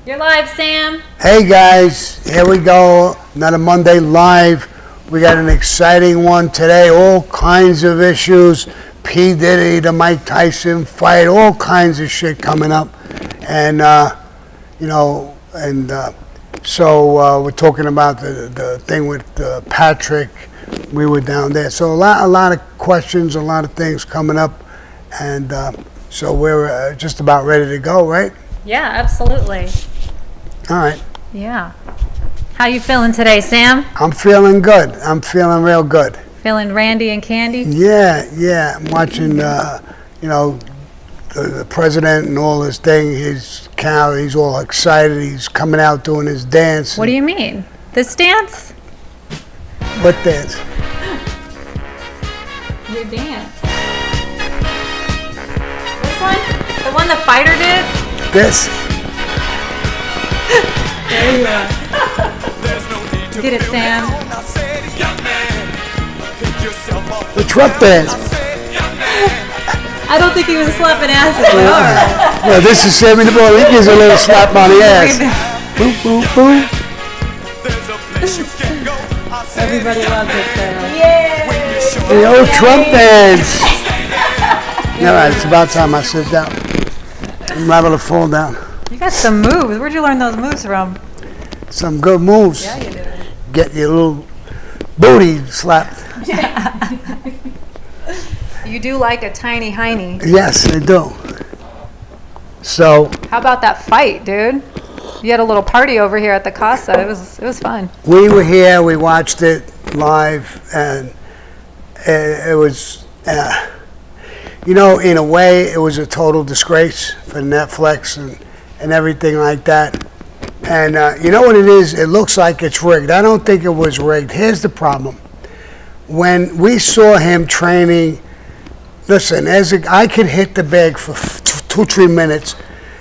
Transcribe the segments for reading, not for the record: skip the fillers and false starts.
You're live, Sam. Hey guys, here we go. Another Monday live. We got an exciting one today. All kinds of issues. P. Diddy, the Mike Tyson fight, all kinds of shit coming up. And, so we're talking about the thing with Patrick. We were down there. So a lot of questions, a lot of things coming up. And so we're just about ready to go, right? Yeah, absolutely. All right. Yeah. How you feeling today, Sam? I'm feeling good. I'm feeling real good. Feeling randy and candy? Yeah. I'm watching, the president and all his thing. He's all excited. He's coming out doing his dance. What do you mean? This dance? What dance? Your dance. This one? The one the fighter did? This? There you are. Get it, Sam. The Trump dance. I don't think he was slapping ass at all right. Well, this is Sammy the Bull. He gives a little slap on the ass. Boom, boom, boom. Everybody loves it, Sam. Yay! The old Trump dance. All right, it's about time I sit down. I'm liable to fall down. You got some moves. Where'd you learn those moves from? Some good moves. Yeah, you did. Get your little booty slapped. You do like a tiny hiney. Yes, I do. So How about that fight, dude? You had a little party over here at the Casa. It was fun. we were here, we watched it live, and it was, in a way, it was a total disgrace for Netflix and everything like that. And you know what it is? It looks like it's rigged. I don't think it was rigged. Here's the problem. When we saw him training, listen, I could hit the bag for 2-3 minutes,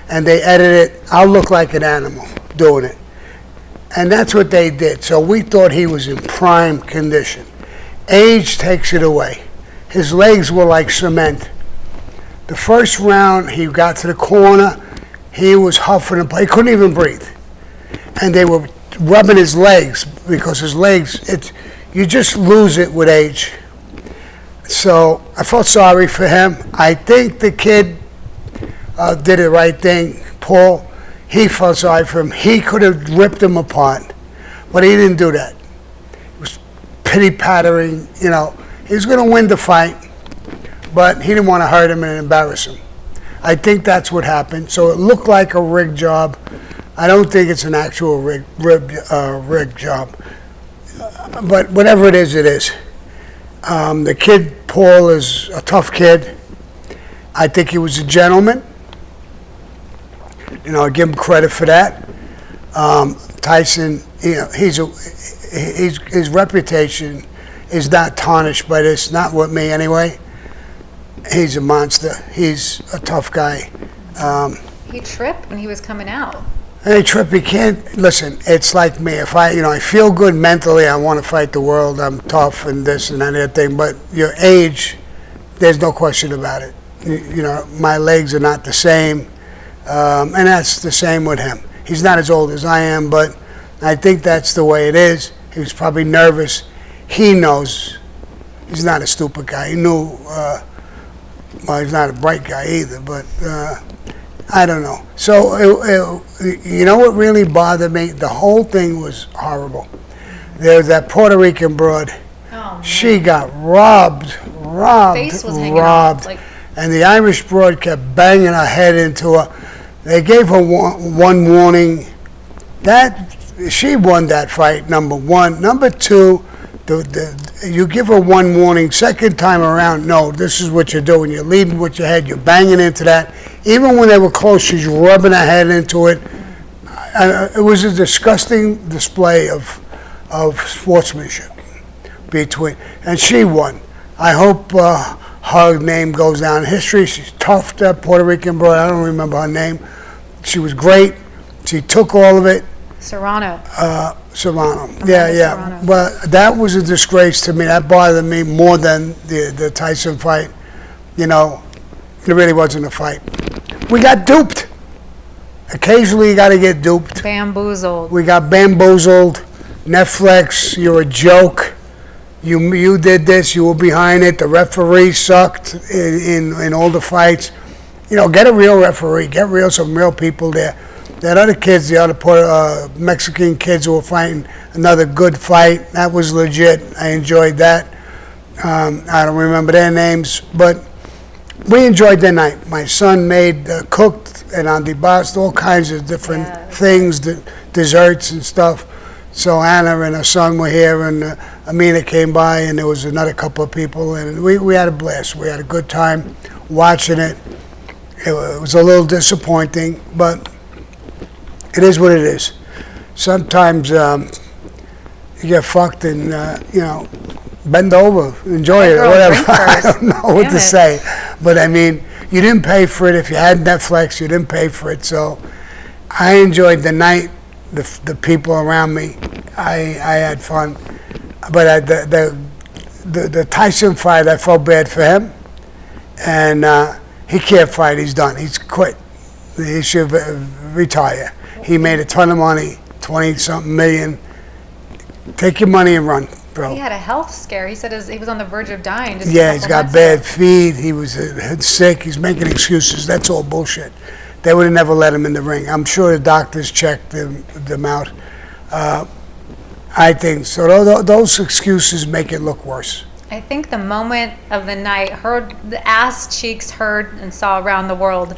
and they edit it. I'll look like an animal doing it. And that's what they did. So we thought he was in prime condition. Age takes it away. His legs were like cement. The first round, he got to the corner. He was huffing and puffing. He couldn't even breathe. And they were rubbing his legs because his legs, you just lose it with age. So I felt sorry for him. I think the kid did the right thing. Paul, he felt sorry for him. He could have ripped him apart, but he didn't do that. It was pity-pattering, He was going to win the fight, but he didn't want to hurt him and embarrass him. I think that's what happened. So it looked like a rigged job. I don't think it's an actual rigged job. But whatever it is, it is. The kid, Paul, is a tough kid. I think he was a gentleman. I give him credit for that. Tyson, his reputation is not tarnished by this, not with me anyway. He's a monster. He's a tough guy. He tripped when he was coming out. Hey, Trip, you can't, listen, it's like me. If I feel good mentally, I want to fight the world, I'm tough and this and that and everything, but your age, there's no question about it. My legs are not the same, and that's the same with him. He's not as old as I am, but I think that's the way it is. He was probably nervous. He knows. He's not a stupid guy. He knew, he's not a bright guy either, but I don't know. So, what really bothered me? The whole thing was horrible. There was that Puerto Rican broad. Oh, she got robbed. Face was hanging out, And the Irish broad kept banging her head into her. They gave her one warning. She won that fight, number one. Number two, you give her one warning. Second time around, no, this is what you're doing. You're leading with your head. You're banging into that. Even when they were close, she's rubbing her head into it. It was a disgusting display of sportsmanship and she won. I hope her name goes down in history. She's tough, that Puerto Rican broad. I don't remember her name. She was great. She took all of it. Serrano. Serrano. Yeah. Serrano. But that was a disgrace to me. That bothered me more than the Tyson fight. It really wasn't a fight. We got duped. occasionally you got to get duped. Bamboozled. We got bamboozled. Netflix, you're a joke. You did this. You were behind it. The referee sucked in all the fights. You know, get a real referee. Get some real people there. That other kids, the other Mexican kids who were fighting another good fight, that was legit. I enjoyed that. I don't remember their names, but we enjoyed the night. My son made cooked and on the bus all kinds of different things, desserts and stuff. So Anna and her son were here, and Amina came by, and there was another couple of people, and we had a blast. We had a good time watching it. It was a little disappointing, but it is what it is. Sometimes you get fucked and, bend over, enjoy it, or whatever. I don't know what to say. But, I mean, you didn't pay for it. If you had Netflix, you didn't pay for it. So I enjoyed the night, the people around me. I had fun. But the Tyson fight, I felt bad for him. And he can't fight. He's done. He's quit. He should retire. He made a ton of money, 20-something million. Take your money and run, bro. He had a health scare. He said he was on the verge of dying. He's got bad feet. He was sick. He's making excuses. That's all bullshit. They would have never let him in the ring. I'm sure the doctors checked them out. I think so. Those excuses make it look worse. I think the moment of the night, the ass cheeks heard and saw around the world.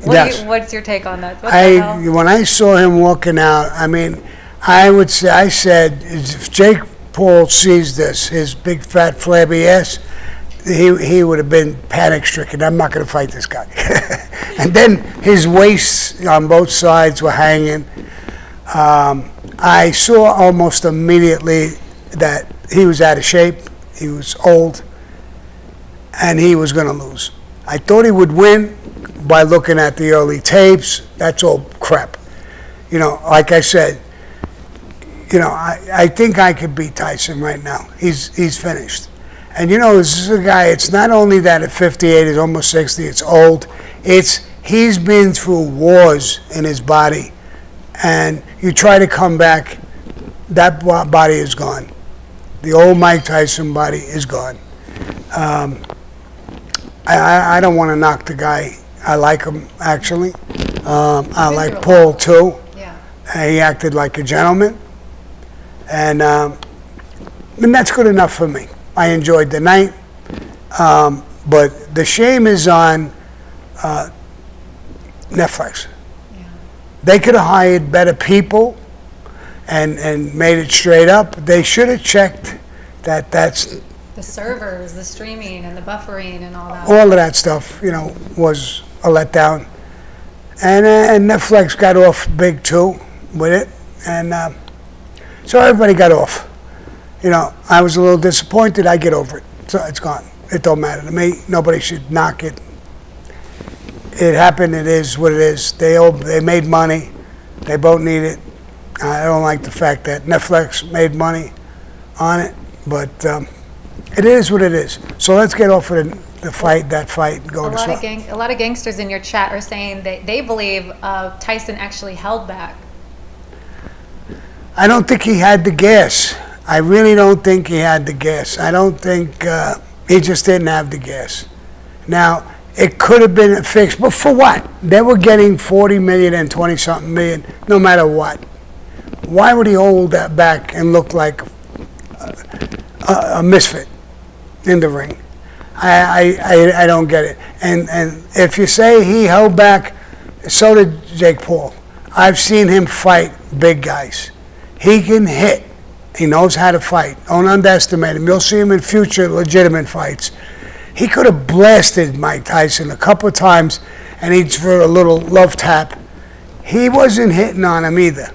What's your take on that? When I saw him walking out, I mean, I said, if Jake Paul sees this, his big fat flabby ass, he would have been panic stricken. I'm not going to fight this guy. And then his waists on both sides were hanging. I saw almost immediately that he was out of shape. He was old, and he was going to lose. I thought he would win by looking at the early tapes. That's all crap. Like I said, I think I could beat Tyson right now. He's finished. And this is a guy, it's not only that at 58, he's almost 60, it's old. He's been through wars in his body. And you try to come back, that body is gone. The old Mike Tyson body is gone. I don't want to knock the guy. I like him, actually. I like Paul, too. Yeah. He acted like a gentleman. And that's good enough for me. I enjoyed the night. But the shame is on Netflix. Yeah. They could have hired better people and made it straight up. They should have checked that's... The servers, the streaming, and the buffering, and all that. All of that stuff, was a letdown. And Netflix got off big, too, with it. And so everybody got off. I was a little disappointed. I get over it. So it's gone. It don't matter to me. Nobody should knock it. It happened. It is what it is. They made money. They both need it. I don't like the fact that Netflix made money on it, but it is what it is. So let's get off of that fight, and go to something. A lot of gangsters in your chat are saying that they believe Tyson actually held back. I don't think he had the gas. I really don't think he had the gas. I don't think he just didn't have the gas. Now, it could have been fixed, but for what? They were getting 40 million and 20-something million, no matter what. Why would he hold that back and look like a misfit in the ring? I don't get it. And if you say he held back, so did Jake Paul. I've seen him fight big guys. He can hit. He knows how to fight. Don't underestimate him. You'll see him in future legitimate fights. He could have blasted Mike Tyson a couple of times, and he'd throw a little love tap. He wasn't hitting on him either.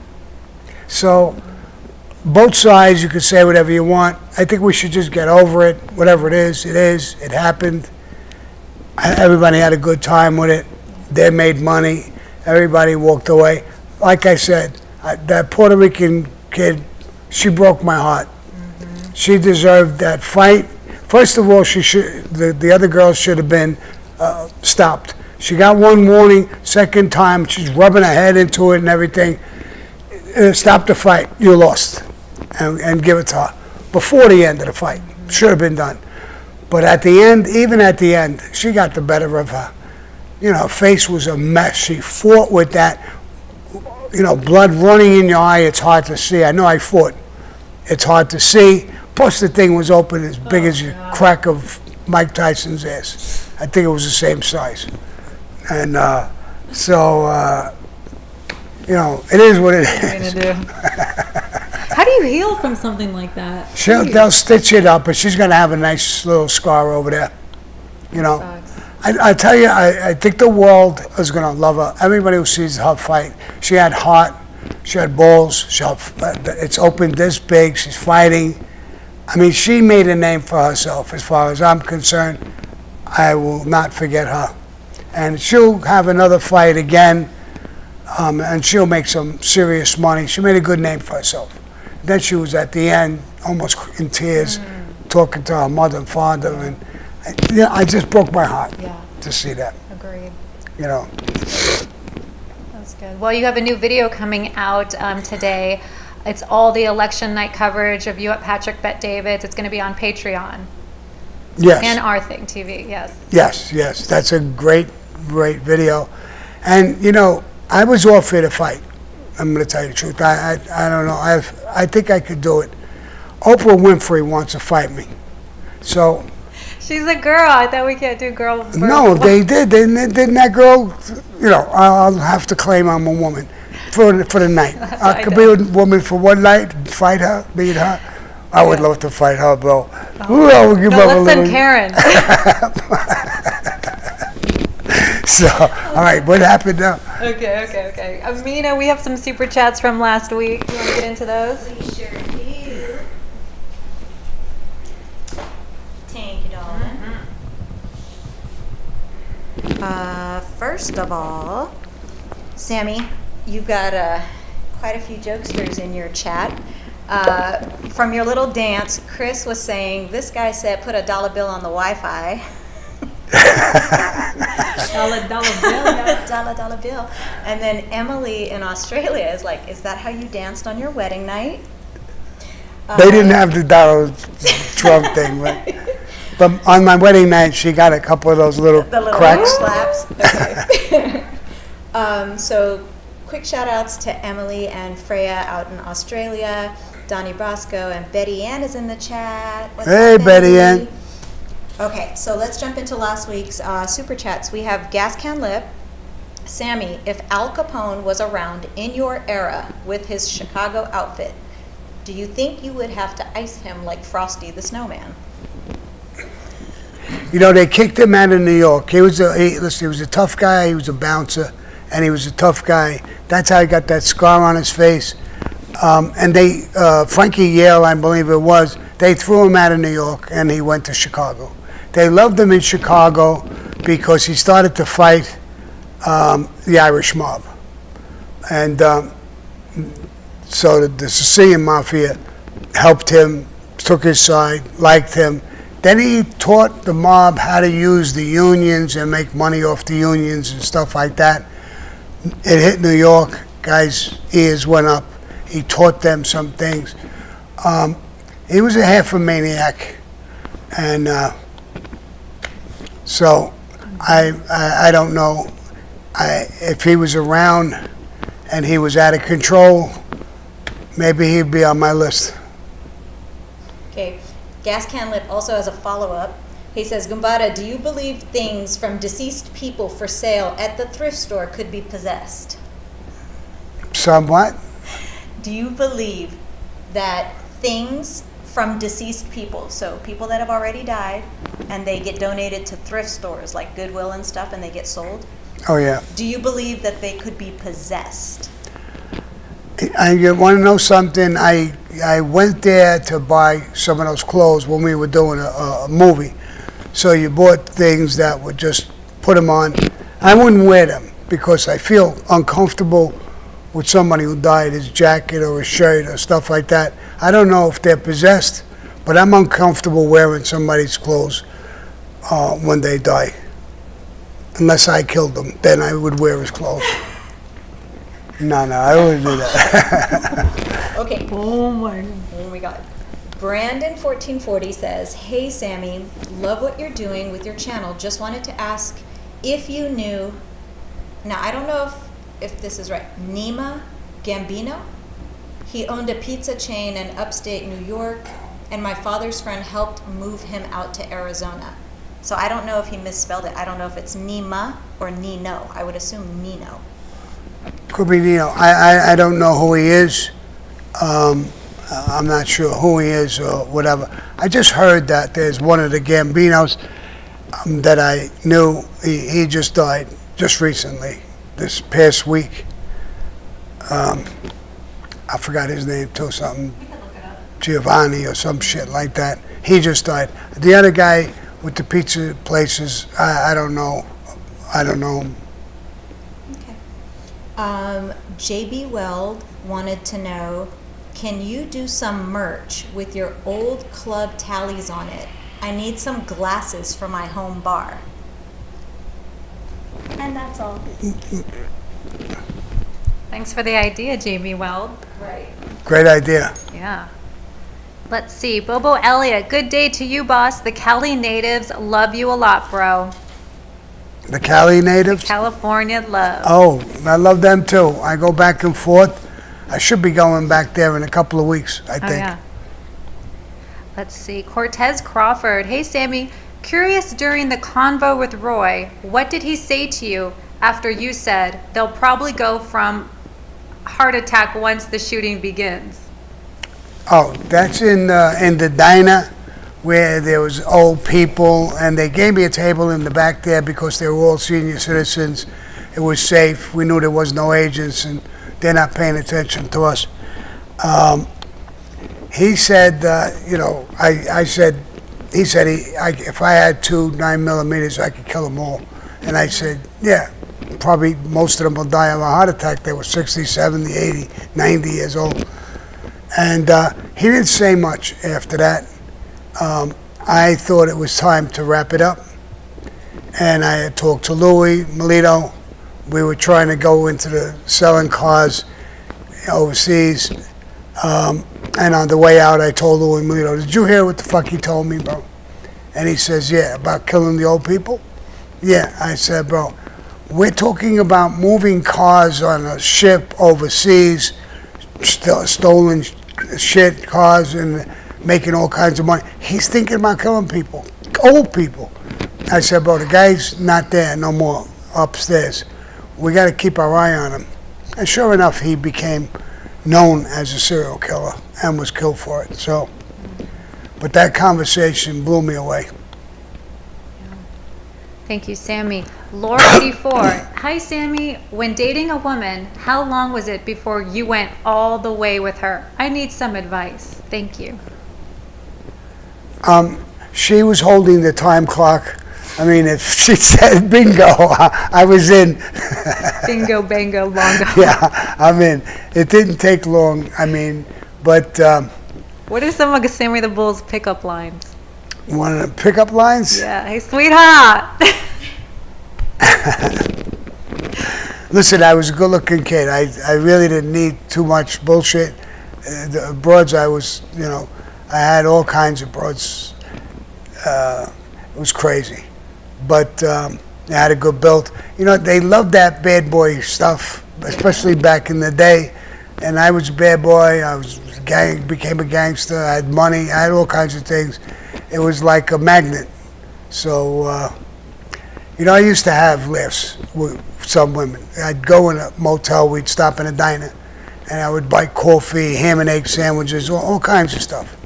So both sides, you can say whatever you want. I think we should just get over it. Whatever it is, it is. It happened. Everybody had a good time with it. They made money. Everybody walked away. Like I said, that Puerto Rican kid, she broke my heart. Mm-hmm. She deserved that fight. First of all, the other girls should have been stopped. She got one warning, second time, she's rubbing her head into it and everything. Stop the fight, you lost. And give it to her. Before the end of the fight. Should have been done. But at the end, even at the end, she got the better of her. You know, her face was a mess. She fought with that, you know, blood running in your eye. It's hard to see. I know I fought. It's hard to see. Plus the thing was open as big as the crack of Mike Tyson's ass. I think it was the same size. And you know, it is what it is. How do you heal from something like that? They'll stitch it up, but she's going to have a nice little scar over there. You know, I tell you, I think the world is going to love her. Everybody who sees her fight, she had heart, she had balls, it's open this big, she's fighting. I mean, she made a name for herself as far as I'm concerned. I will not forget her. And she'll have another fight again, and she'll make some serious money. She made a good name for herself. Then she was at the end, almost in tears, talking to her mother and father, and I just broke my heart to see that. Agreed. You know. That's good. Well, you have a new video coming out today. It's all the election night coverage of you at Patrick Bet David's. It's going to be on Patreon. Yes. And Our Thing TV. Yes. Yes. That's a great video, and you know, I was offered a fight. I'm going to tell you the truth. I don't know. I think I could do it. Oprah Winfrey wants to fight me. So. She's a girl. I thought we can't do girl. No, they did. Didn't that girl? You know, I'll have to claim I'm a woman for the night. I could be a woman for one night, fight her, beat her. I would love to fight her, bro. Oh. I would give up let's send Karen. So, all right, what happened now? Okay. Amina, we have some super chats from last week. Do you want to get into those? We sure do. Thank you, darling. First of all, Sammy, you've got quite a few jokesters in your chat. From your little dance, Chris was saying, this guy said put a $1 bill on the Wi-Fi. $1 bill. And then Emily in Australia is like, is that how you danced on your wedding night? They didn't have the Donald Trump thing, but on my wedding night, she got a couple of those little cracks. Slaps. Okay. So quick shout outs to Emily and Freya out in Australia, Donnie Brasco, and Betty Ann is in the chat. What's Hey, up, Betty Ann. Okay, so let's jump into last week's super chats. We have Gas Can Lip. Sammy, if Al Capone was around in your era with his Chicago outfit, do you think you would have to ice him like Frosty the Snowman? You know, they kicked him out of New York. He was a tough guy. He was a bouncer, and he was a tough guy. That's how he got that scar on his face. And Frankie Yale, I believe it was, they threw him out of New York, and he went to Chicago. They loved him in Chicago because he started to fight the Irish mob. And so the Sicilian Mafia helped him, took his side, liked him. Then he taught the mob how to use the unions and make money off the unions and stuff like that. It hit New York, guys' ears went up. He taught them some things. He was a half a maniac, and so I don't know if he was around and he was out of control. Maybe he'd be on my list. Okay, Gas Can Lip also has a follow-up. He says, Gumbada, do you believe things from deceased people for sale at the thrift store could be possessed? Somewhat. Do you believe that things from deceased people, so people that have already died, and they get donated to thrift stores like Goodwill and stuff, and they get sold? Oh, yeah. Do you believe that they could be possessed? You want to know something? I went there to buy some of those clothes when we were doing a movie. So you bought things that would just put them on. I wouldn't wear them because I feel uncomfortable with somebody who died, his jacket or his shirt or stuff like that. I don't know if they're possessed, but I'm uncomfortable wearing somebody's clothes when they die. unless I killed him. Then I would wear his clothes. No, I wouldn't do that. Okay. Oh my God. Oh my God. Brandon1440 says, "Hey Sammy, love what you're doing with your channel. Just wanted to ask if you knew." Now I don't know if this is right. Nima Gambino. He owned a pizza chain in upstate New York, and my father's friend helped move him out to Arizona. So I don't know if he misspelled it. I don't know if it's Nima or Nino. I would assume Nino. Could be Nino. I don't know who he is. I'm not sure who he is or whatever. I just heard that there's one of the Gambinos that I knew. He just died just recently, this past week. I forgot his name too, something Giovanni or some shit like that. He just died. The other guy with the pizza places, I don't know. I don't know him. Okay. JB Weld wanted to know, can you do some merch with your old club tallies on it? I need some glasses for my home bar. And that's all. Thanks for the idea, Jamie Weld. Right. Great idea. Yeah. Let's see. Bobo Elliott, good day to you, boss. The Cali natives love you a lot, bro. The Cali natives? California love. Oh, I love them too. I go back and forth. I should be going back there in a couple of weeks, I think. Yeah. Let's see. Cortez Crawford. Hey, Sammy. Curious, during the convo with Roy, what did he say to you after you said they'll probably go from heart attack once the shooting begins? Oh, that's in the diner where there was old people, and they gave me a table in the back there because they were all senior citizens. It was safe. We knew there was no agents, and they're not paying attention to us. He said, he said if I had 2 9mm, I could kill them all. And I said, yeah, probably most of them will die of a heart attack. They were 60, 70, 80, 90 years old. And he didn't say much after that. I thought it was time to wrap it up. And I had talked to Louis Melito. We were trying to go into the selling cars overseas. And on the way out, I told Louis Melito, did you hear what the fuck he told me, bro? And he says, yeah, about killing the old people? Yeah, I said, bro, we're talking about moving cars on a ship overseas, stolen shit cars, and making all kinds of money. He's thinking about killing people, old people. I said, bro, the guy's not there no more upstairs. We got to keep our eye on him. And sure enough, he became known as a serial killer and was killed for it. So, but that conversation blew me away. Thank you, Sammy. Laura84. Hi, Sammy. When dating a woman, how long was it before you went all the way with her? I need some advice. Thank you. She was holding the time clock. I mean, if she said bingo, I was in. Bingo, bango, bongo. Yeah, I'm in. It didn't take long. I mean, but. What are some of Sammy the Bull's pickup lines? One of the pickup lines? Yeah. Hey, sweetheart. Listen, I was a good-looking kid. I really didn't need too much bullshit. The broads, I had all kinds of broads. It was crazy. But they had a good build. They loved that bad boy stuff, especially back in the day. And I was a bad boy. I became a gangster. I had money. I had all kinds of things. It was like a magnet. So, I used to have laughs with some women. I'd go in a motel. We'd stop in a diner. And I would buy coffee, ham and egg sandwiches, all kinds of stuff.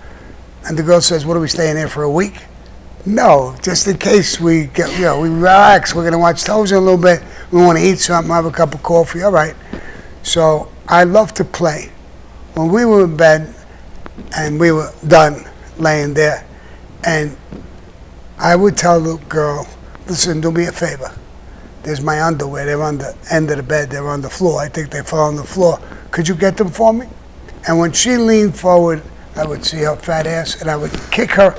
And the girl says, what, are we staying here for a week? No, just in case we get, we relax. We're going to watch television a little bit. We want to eat something, have a cup of coffee. All right. So I love to play. When we were in bed and we were done laying there, and I would tell the girl, listen, do me a favor. There's my underwear. They're on the end of the bed. They're on the floor. I think they fell on the floor. Could you get them for me? And when she leaned forward, I would see her fat ass, and I would kick her,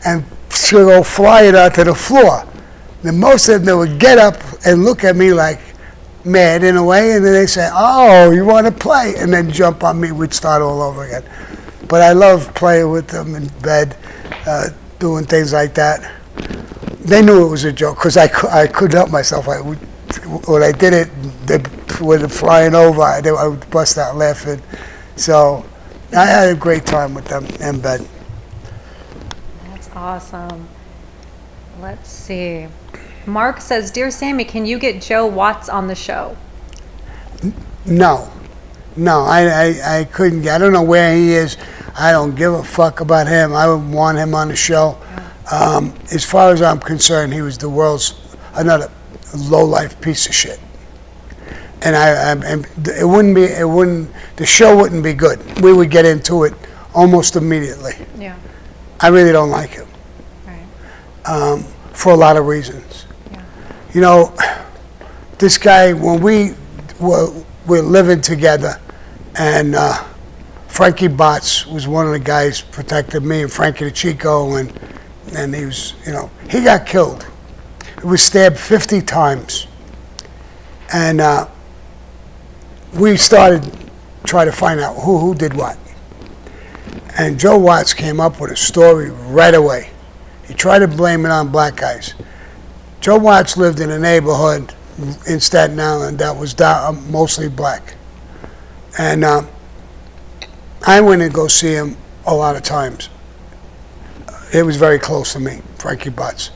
and she'll go flying onto the floor. Then most of them would get up and look at me like mad in a way, and then they say, "Oh, you want to play?" and then jump on me. We'd start all over again. But I love playing with them in bed, doing things like that. They knew it was a joke because I couldn't help myself. When I did it, they were flying over. I would bust out laughing. So I had a great time with them in bed. That's awesome. Let's see. Mark says, "Dear Sammy, can you get Joe Watts on the show?" No, I couldn't. I don't know where he is. I don't give a fuck about him. I would want him on the show. As far as I'm concerned, he was the world's another low-life piece of shit. And it wouldn't be. The show wouldn't be good. We would get into it almost immediately. Yeah. I really don't like him. Right. For a lot of reasons. Yeah. You know, this guy, when we were living together, and Frankie Botts was one of the guys protected me, and Frankie the Chico, and he was, he got killed. He was stabbed 50 times. And we started trying to find out who did what. And Joe Watts came up with a story right away. He tried to blame it on black guys. Joe Watts lived in a neighborhood in Staten Island that was mostly black. And I went and go see him a lot of times. It was very close to me, Frankie Butts.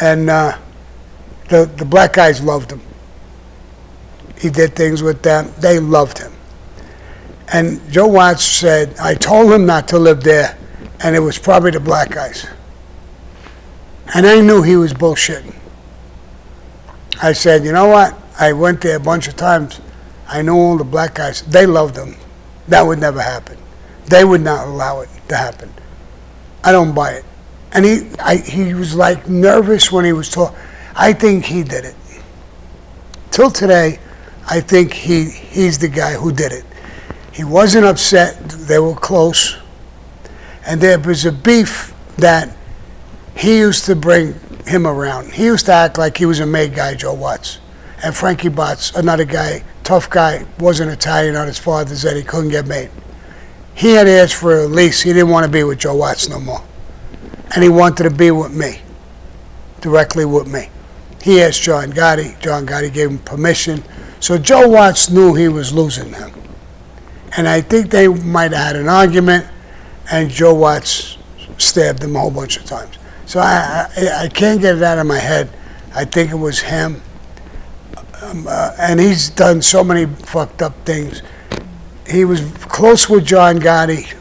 And the black guys loved him. He did things with them. They loved him. And Joe Watts said, I told him not to live there, and it was probably the black guys. And I knew he was bullshitting. I said, you know what? I went there a bunch of times. I knew all the black guys. They loved him. That would never happen. They would not allow it to happen. I don't buy it. And he was like nervous when he was talking. I think he did it. Till today, I think he's the guy who did it. He wasn't upset. They were close. And there was a beef that he used to bring him around. He used to act like he was a made guy, Joe Watts. And Frankie Botts, another guy, tough guy, wasn't Italian on his father's head. He couldn't get made. He had asked for a lease. He didn't want to be with Joe Watts no more. And he wanted to be with me, directly with me. He asked John Gotti. John Gotti gave him permission. So Joe Watts knew he was losing him. And I think they might have had an argument, and Joe Watts stabbed him a whole bunch of times. So I can't get it out of my head. I think it was him. And he's done so many fucked up things. He was close with John Gotti.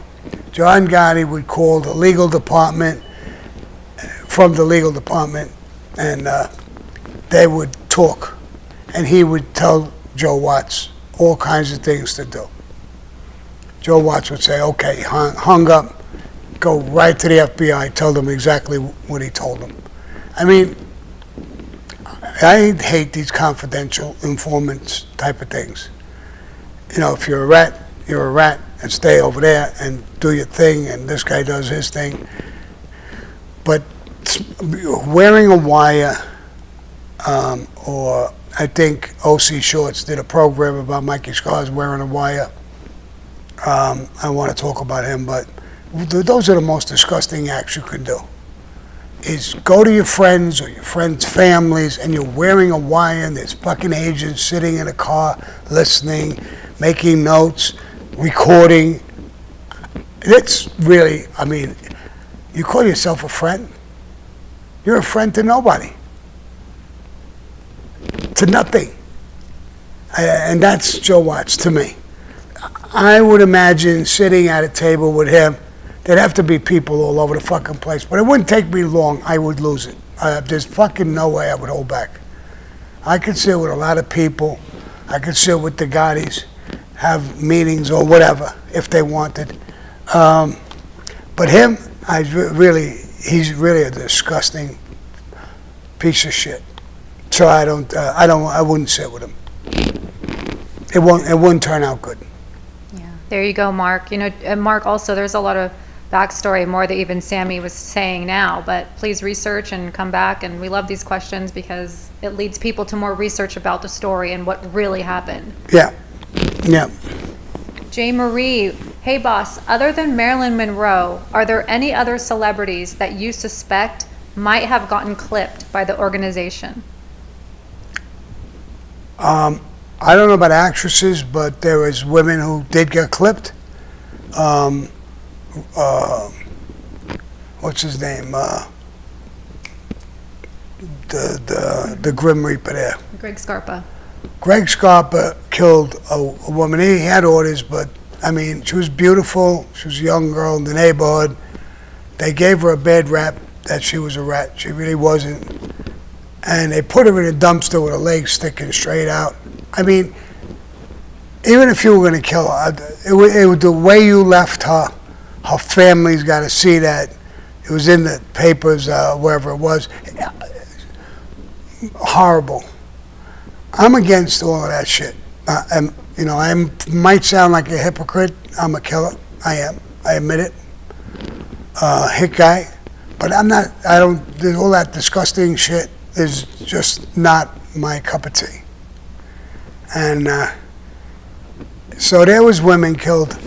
John Gotti would call the legal department, from the legal department, and they would talk. And he would tell Joe Watts all kinds of things to do. Joe Watts would say, okay, hung up, go right to the FBI, tell them exactly what he told them. I mean, I hate these confidential informants type of things. You know, if you're a rat, you're a rat, and stay over there and do your thing, and this guy does his thing. But wearing a wire, or I think O.C. Shorts did a program about Mikey Scars wearing a wire. I want to talk about him, but those are the most disgusting acts you can do. Is go to your friends or your friends' families and you're wearing a wire and there's fucking agents sitting in a car listening, making notes, recording. It's really, I mean, you call yourself a friend? You're a friend to nobody. To nothing. And that's Joe Watts to me. I would imagine sitting at a table with him, there'd have to be people all over the fucking place, but it wouldn't take me long. I would lose it. There's fucking no way I would hold back. I could sit with a lot of people. I could sit with the Gottis, have meetings or whatever if they wanted. But him, he's really a disgusting piece of shit. So I wouldn't sit with him. It wouldn't turn out good. Yeah, there you go, Mark. You know, Mark, also there's a lot of backstory more than even Sammy was saying now. But please research and come back. And we love these questions because it leads people to more research about the story and what really happened. Yeah, yeah. Jay Marie, hey boss, other than Marilyn Monroe, are there any other celebrities that you suspect might have gotten clipped by the organization? I don't know about actresses, but there was women who did get clipped. What's his name? The Grim Reaper there. Greg Scarpa. Greg Scarpa killed a woman. He had orders, but I mean, she was beautiful. She was a young girl in the neighborhood. They gave her a bad rap that she was a rat. She really wasn't. And they put her in a dumpster with her legs sticking straight out. I mean, even if you were going to kill her, the way you left her, her family's got to see that. It was in the papers, wherever it was. Horrible. I'm against all of that shit. I might sound like a hypocrite. I'm a killer. I am. I admit it. Hit guy. But I'm not, all that disgusting shit is just not my cup of tea. And so there was women killed.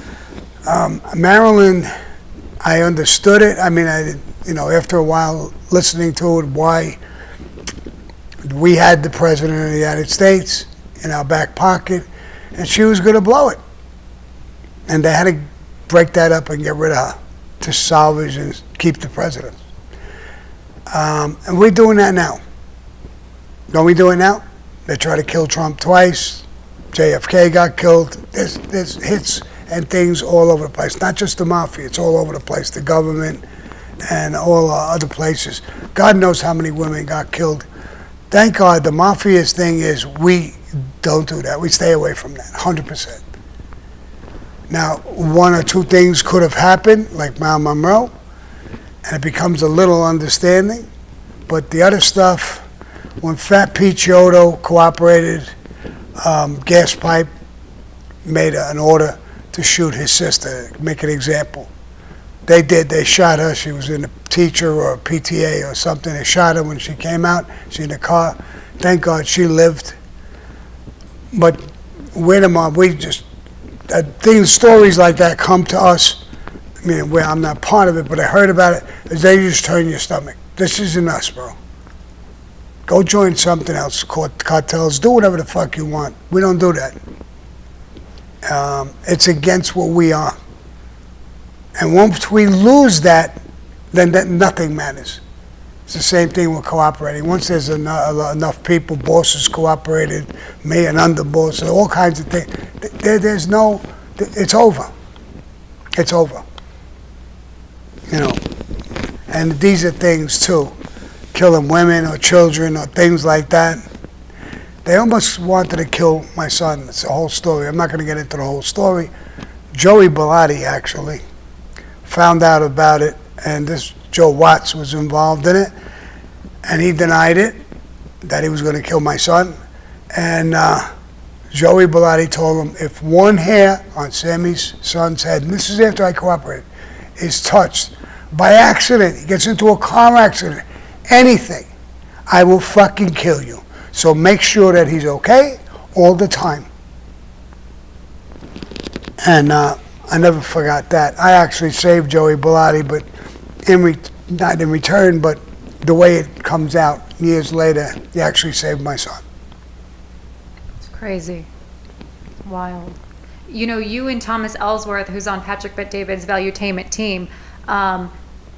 Marilyn, I understood it. I mean, after a while listening to it, why we had the President of the United States in our back pocket, and she was going to blow it. And they had to break that up and get rid of her to salvage and keep the President. And we're doing that now. Don't we do it now? They try to kill Trump twice. JFK got killed. There's hits and things all over the place. Not just the Mafia. It's all over the place. The government and all other places. God knows how many women got killed. Thank God the Mafia's thing is we don't do that. We stay away from that, 100%. Now, one or two things could have happened, like Marilyn Monroe, and it becomes a little understanding. But the other stuff, when Fat Pete Chiodo cooperated, gas pipe made an order to shoot his sister, make an example. They did. They shot her. She was in a teacher or a PTA or something. They shot her when she came out. She in the car. Thank God she lived. But wait a minute, we just stories like that come to us. I mean, I'm not part of it, but I heard about it. They just turn your stomach. This isn't us, bro. Go join something else. Cartels. Do whatever the fuck you want. We don't do that. It's against what we are. And once we lose that, then nothing matters. It's the same thing with cooperating. Once there's enough people, bosses cooperated, me and underboss, all kinds of things. It's over. It's over. And these are things too. Killing women or children or things like that. They almost wanted to kill my son. It's a whole story. I'm not going to get into the whole story. Joey Bellotti actually found out about it, and this Joe Watts was involved in it, and he denied it, that he was going to kill my son. And Joey Bellotti told him, if one hair on Sammy's son's head, and this is after I cooperated, is touched by accident, he gets into a car accident, anything, I will fucking kill you. So make sure that he's okay all the time. And I never forgot that. I actually saved Joey Bellotti, but not in return, but the way it comes out years later, he actually saved my son. It's crazy. Wild. You and Thomas Ellsworth, who's on Patrick Bet-David's Valuetainment team,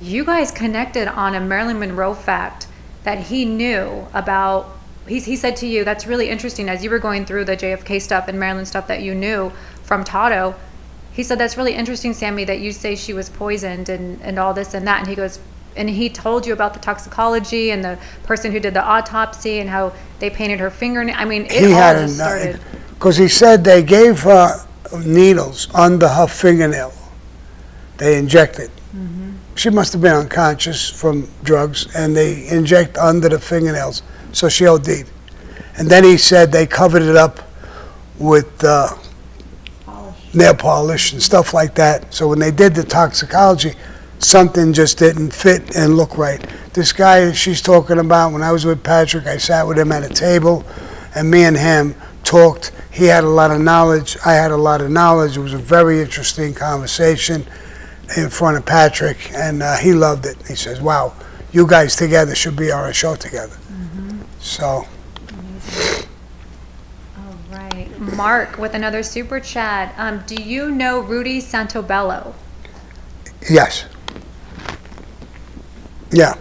you guys connected on a Marilyn Monroe fact that he knew about. He said to you, that's really interesting, as you were going through the JFK stuff and Marilyn stuff that you knew from Tato. He said, that's really interesting, Sammy, that you say she was poisoned and all this and that. And he goes, and he told you about the toxicology and the person who did the autopsy and how they painted her fingernail. I mean, it all just started. Because he said they gave her needles under her fingernail. They injected. Mm-hmm. She must have been unconscious from drugs, and they inject under the fingernails. So she OD'd. And then he said they covered it up with nail polish and stuff like that. So when they did the toxicology, something just didn't fit and look right. This guy that she's talking about, when I was with Patrick, I sat with him at a table, and me and him talked. He had a lot of knowledge. I had a lot of knowledge. It was a very interesting conversation in front of Patrick, and he loved it. He says, wow, you guys together should be on a show together. So, All right. Mark with another super chat. Do you know Rudy Santobello? yes. Yeah,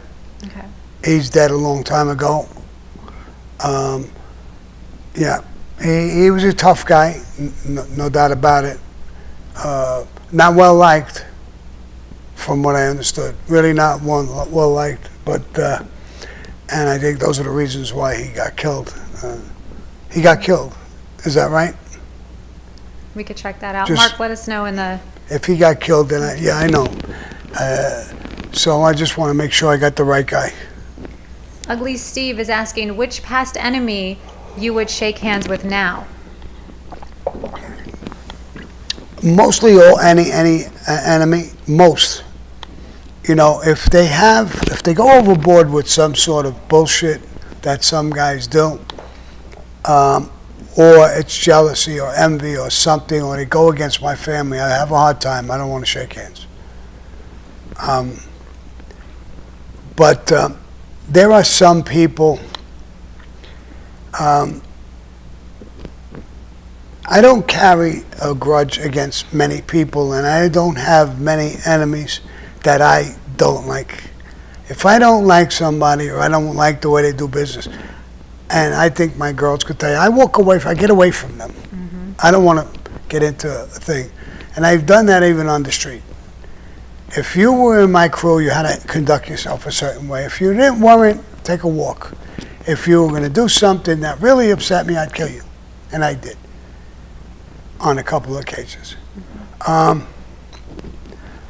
Okay. he's dead a long time ago. Yeah, he was a tough guy, no doubt about it. Not well liked, from what I understood. Really not well liked, but and I think those are the reasons why he got killed. He got killed. Is that right? We could check that out. Just- Mark, let us know in the. If he got killed, then I know. So I just want to make sure I got the right guy. Ugly Steve is asking which past enemy you would shake hands with now. Mostly all any enemy. Most. You know, if they go overboard with some sort of bullshit that some guys do, or it's jealousy or envy or something, or they go against my family, I have a hard time. I don't want to shake hands. But there are some people. I don't carry a grudge against many people, and I don't have many enemies that I don't like. If I don't like somebody or I don't like the way they do business, and I think my girls could tell you, I get away from them. I don't want to get into a thing. And I've done that even on the street. If you were in my crew, you had to conduct yourself a certain way. If you didn't warrant, take a walk. If you were going to do something that really upset me, I'd kill you. And I did on a couple of occasions.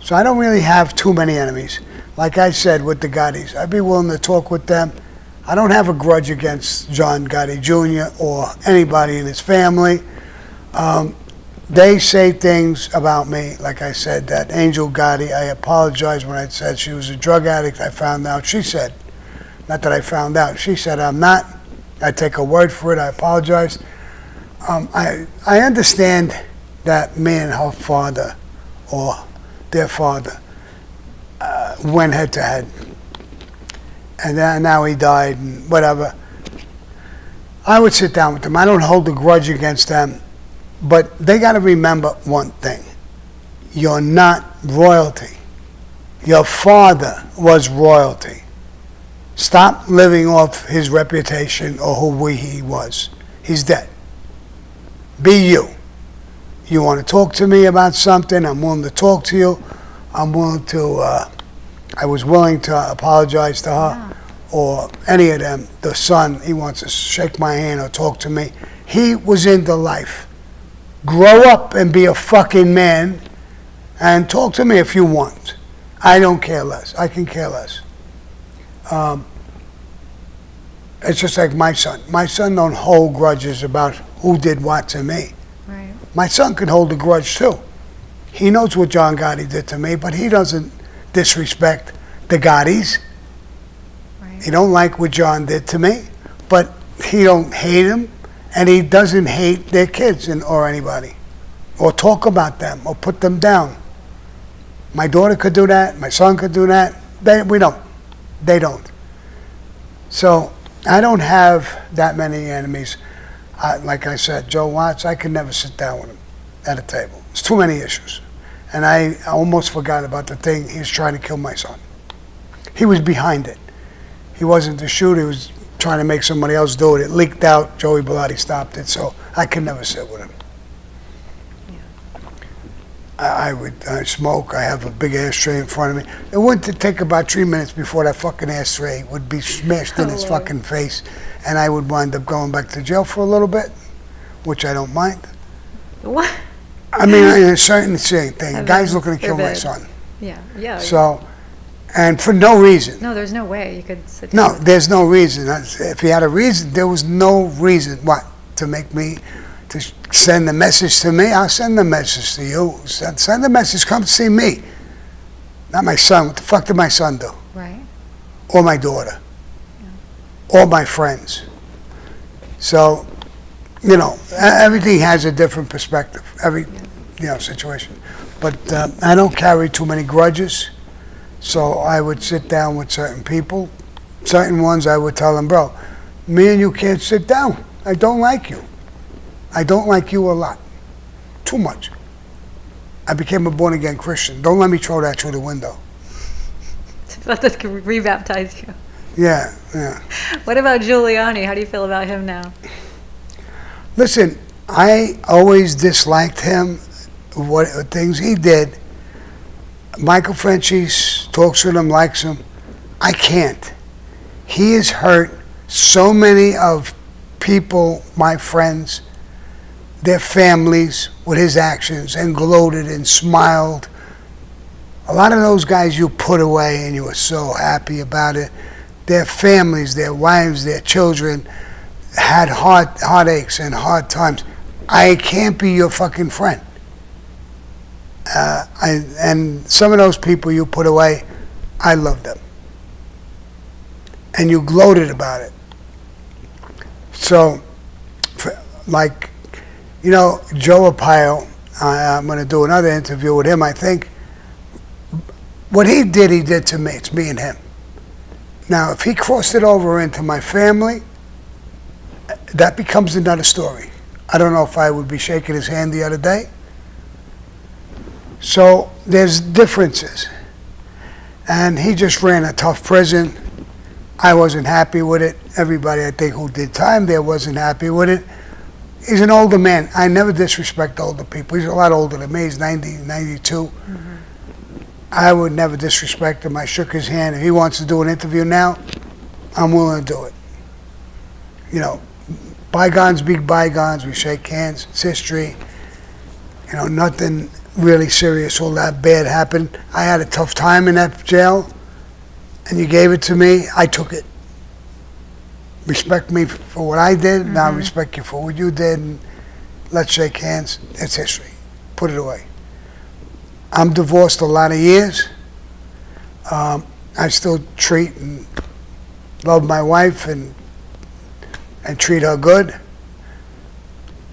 So I don't really have too many enemies. Like I said with the Gottis, I'd be willing to talk with them. I don't have a grudge against John Gotti Jr. or anybody in his family. They say things about me, like I said, that Angel Gotti, I apologize when I said she was a drug addict. I found out, she said, not that I found out, she said I'm not. I take her word for it, I apologize. I understand that me and her father, or their father, went head to head. And then now he died and whatever. I would sit down with them. I don't hold a grudge against them. But they got to remember one thing. You're not royalty. Your father was royalty. Stop living off his reputation or who he was. He's dead. Be you. You want to talk to me about something, I'm willing to talk to you. I was willing to apologize to her or any of them. The son, he wants to shake my hand or talk to me. He was into life. Grow up and be a fucking man and talk to me if you want. I don't care less. I can care less. It's just like my son. My son don't hold grudges about who did what to me. Right. My son could hold a grudge too. He knows what John Gotti did to me, but he doesn't disrespect the Gottis. Right. He don't like what John did to me, but he don't hate him. And he doesn't hate their kids or anybody, or talk about them, or put them down. My daughter could do that. My son could do that. We don't. They don't. So I don't have that many enemies. Like I said, Joe Watts, I could never sit down with him at a table. It's too many issues. And I almost forgot about the thing. He was trying to kill my son. He was behind it. He wasn't the shooter. He was trying to make somebody else do it. It leaked out. Joey Bellotti stopped it, so I could never sit with him. I smoke. I have a big ashtray in front of me. It wouldn't take about 3 minutes before that fucking ashtray would be smashed in his fucking face, and I would wind up going back to jail for a little bit, which I don't mind. What? I mean, in a certain thing. A guy's looking to kill my forbid. son. Yeah. So, and for no reason. No, there's no way you could sit No, there's no reason. If he had a reason, there was no reason. What? To make me to send the message to me, I'll send the message to you. Send the message, come see me. Not my son. What the fuck did my son do? Right. Or my daughter. Or my friends. So, everything has a different perspective. Every, situation. But I don't carry too many grudges. So I would sit down with certain people. Certain ones I would tell them, bro, me and you can't sit down. I don't like you. I don't like you a lot. Too much. I became a born-again Christian. Don't let me throw that through the window. Let us rebaptize you. Yeah. What about Giuliani? How do you feel about him now? Listen, I always disliked him, what things he did. Michael Franchise talks with him, likes him. I can't. He has hurt so many of people, my friends, their families, with his actions, and gloated and smiled. A lot of those guys you put away and you were so happy about it. Their families, their wives, their children had heartaches and hard times. I can't be your fucking friend. And some of those people you put away, I love them. And you gloated about it. So, Joe Arpaio, I'm going to do another interview with him, I think. What he did to me. It's me and him. Now, if he crossed it over into my family, that becomes another story. I don't know if I would be shaking his hand the other day. So, there's differences. And he just ran a tough prison. I wasn't happy with it. Everybody, I think, who did time there wasn't happy with it. He's an older man. I never disrespect older people. He's a lot older than me. He's 90, 92. Mm-hmm. I would never disrespect him. I shook his hand. If he wants to do an interview now, I'm willing to do it. Bygones be bygones. We shake hands. It's history. Nothing really serious, all that bad happened. I had a tough time in that jail, and you gave it to me. I took it. Respect me for what I did. Mm-hmm. Now I respect you for what you did. And let's shake hands. It's history. Put it away. I'm divorced a lot of years. I still treat and love my wife and treat her good.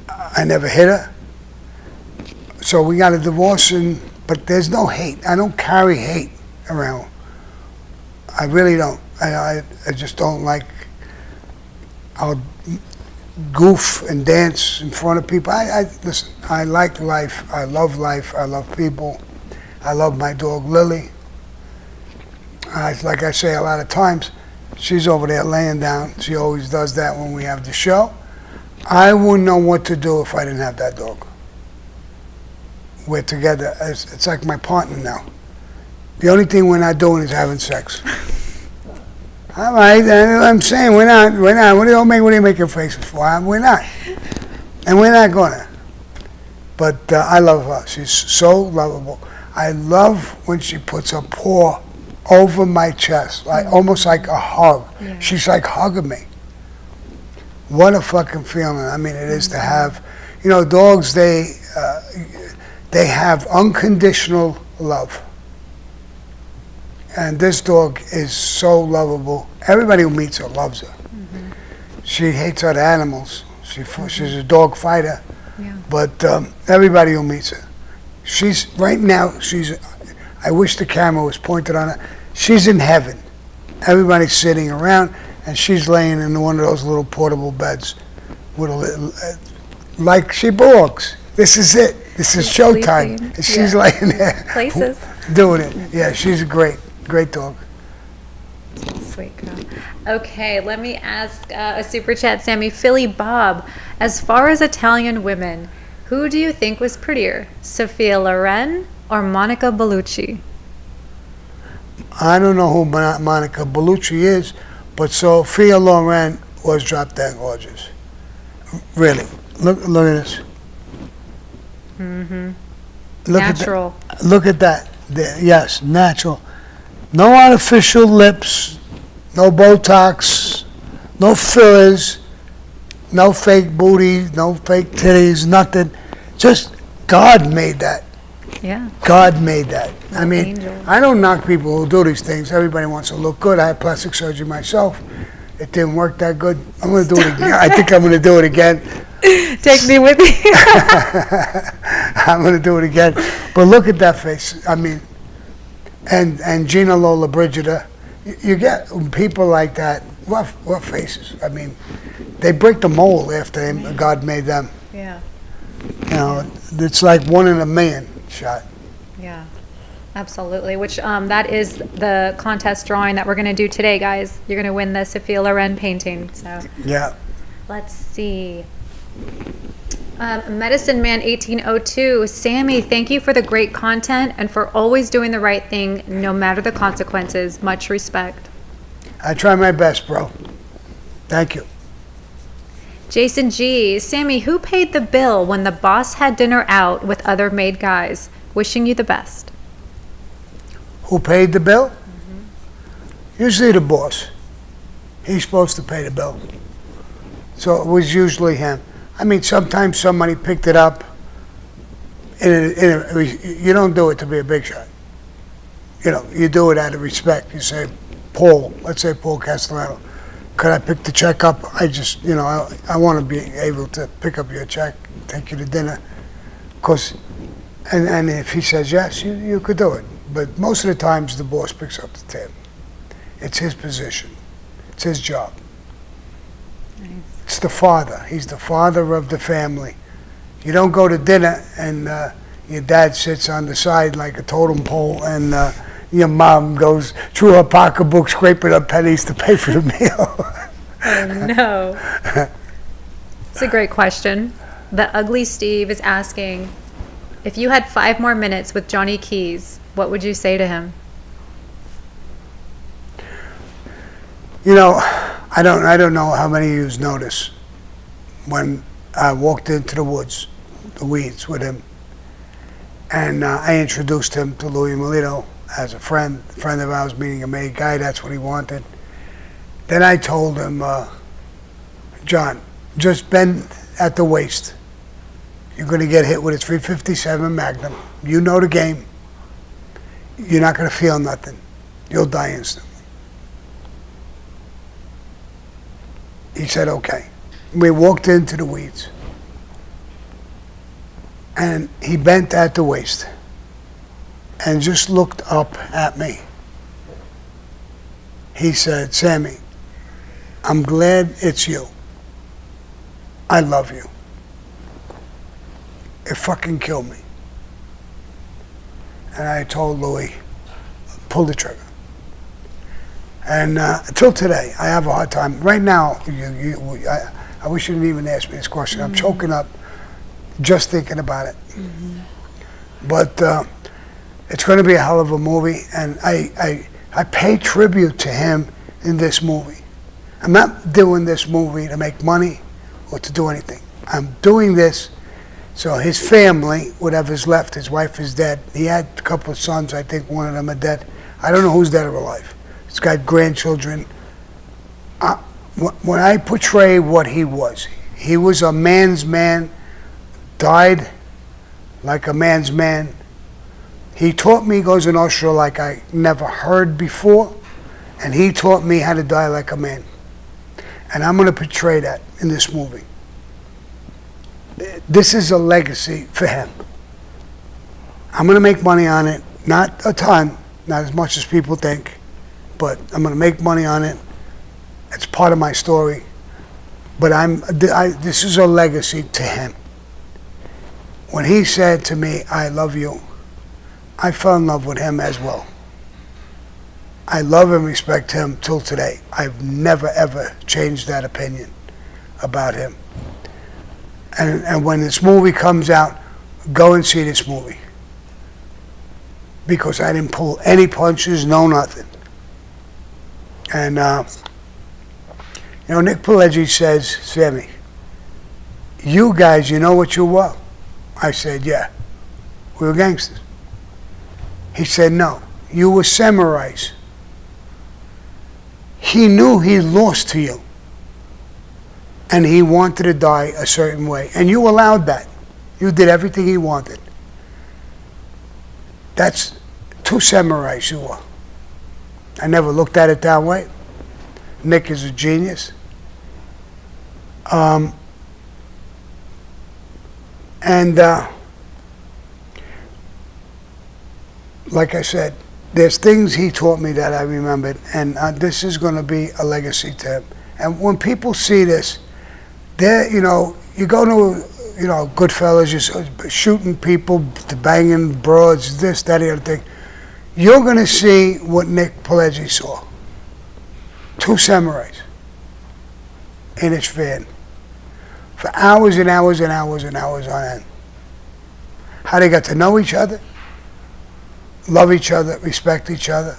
I never hit her. So we got a divorce, but there's no hate. I don't carry hate around. I really don't. I just don't like. I'll goof and dance in front of people. Listen, I like life. I love life. I love people. I love my dog, Lily. Like I say a lot of times, she's over there laying down. She always does that when we have the show. I wouldn't know what to do if I didn't have that dog. We're together. It's like my partner now. The only thing we're not doing is having sex. All right, I'm saying we're not. What are you making faces for? We're not. And we're not gonna. But I love her. She's so lovable. I love when she puts her paw over my chest, almost like a hug. Yeah. She's like hugging me. What a fucking feeling. I mean, it is to have, dogs, they have unconditional love. And this dog is so lovable. Everybody who meets her loves her. Mm-hmm. She hates other animals. She's a dog fighter. Yeah. But everybody who meets her. I wish the camera was pointed on her. She's in heaven. Everybody's sitting around, and she's laying in one of those little portable beds with like she belongs. This is it. This is showtime. And she's laying there. Places. Doing it. Yeah, she's a great dog. Sweet girl. Okay, let me ask a super chat, Sammy. Philly Bob, as far as Italian women, who do you think was prettier, Sophia Loren or Monica Bellucci? I don't know who Monica Bellucci is, but Sophia Loren was drop dead gorgeous. Really. Look at this. Mm-hmm. Natural. Look at that. Yes, natural. No artificial lips, no Botox, no fillers. No fake booty, no fake titties, nothing. Just God made that. Yeah. God made that. I mean, Angel. I don't knock people who do these things. Everybody wants to look good. I had plastic surgery myself. It didn't work that good. I'm going to do it again. I think I'm going to do it again. Take me with you. I'm going to do it again. But look at that face. I mean, and Gina Lola Brigida, you get people like that. What faces? I mean, they break the mold after God made them. Yeah. You know, it's like 1 in a million shot. Yeah. Absolutely. Which that is the contest drawing that we're going to do today, guys. You're going to win the Sophia Loren painting. So Yeah. let's see. Medicine Man 1802, Sammy, thank you for the great content and for always doing the right thing, no matter the consequences. Much respect. I try my best, bro. Thank you. Jason G, Sammy, who paid the bill when the boss had dinner out with other maid guys? Wishing you the best. Who paid the bill? Usually the boss. He's supposed to pay the bill. So it was usually him. I mean, sometimes somebody picked it up. You don't do it to be a big shot. You know, you do it out of respect. You say, Paul, let's say Paul Castellano, could I pick the check up? I just, you know, I want to be able to pick up your check, take you to dinner. And if he says yes, you could do it. But most of the times the boss picks up the tab. It's his position. It's his job. It's the father. He's the father of the family. You don't go to dinner and your dad sits on the side like a totem pole and your mom goes through her pocketbook scraping up pennies to pay for the meal. Oh, no. It's a great question. The Ugly Steve is asking, if you had 5 more minutes with Johnny Keys, what would you say to him? You know, I don't know how many of you noticed when I walked into the woods, the weeds with him, and I introduced him to Louis Melito as a friend of ours, meaning a maid guy. That's what he wanted. Then I told him, John, just bend at the waist. You're going to get hit with a .357 Magnum. You know the game. You're not going to feel nothing. You'll die instantly. He said, okay. We walked into the weeds. And he bent at the waist and just looked up at me. He said, Sammy, I'm glad it's you. I love you. It fucking killed me. And I told Louis, pull the trigger. And until today, I have a hard time. Right now, I wish you didn't even ask me this question. I'm choking up just thinking about it. But it's going to be a hell of a movie, and I pay tribute to him in this movie. I'm not doing this movie to make money or to do anything. I'm doing this so his family, whatever's left, his wife is dead. He had a couple of sons. I think one of them are dead. I don't know who's dead or alive. He's got grandchildren. When I portray what he was a man's man, died like a man's man. He taught me Cosa Nostra like I never heard before, and he taught me how to die like a man. And I'm going to portray that in this movie. This is a legacy for him. I'm going to make money on it. Not a ton, not as much as people think, but I'm going to make money on it. It's part of my story. But this is a legacy to him. When he said to me, I love you, I fell in love with him as well. I love and respect him till today. I've never, ever changed that opinion about him. And when this movie comes out, go and see this movie. Because I didn't pull any punches, no nothing. And, Nick Pileggi says, Sammy, you guys, you know what you were? I said, yeah, we were gangsters. He said, no, you were samurais. He knew he lost to you. and he wanted to die a certain way, and you allowed that. You did everything he wanted. That's two samurais you were. I never looked at it that way. Nick is a genius. Like I said, there's things he taught me that I remembered, and this is going to be a legacy to him. And when people see this, you go to, Goodfellas, you're shooting people, banging broads, this, that, the other thing. You're going to see what Nick Pileggi saw. Two samurais in his van for hours and hours and hours and hours on end. How they got to know each other, love each other, respect each other,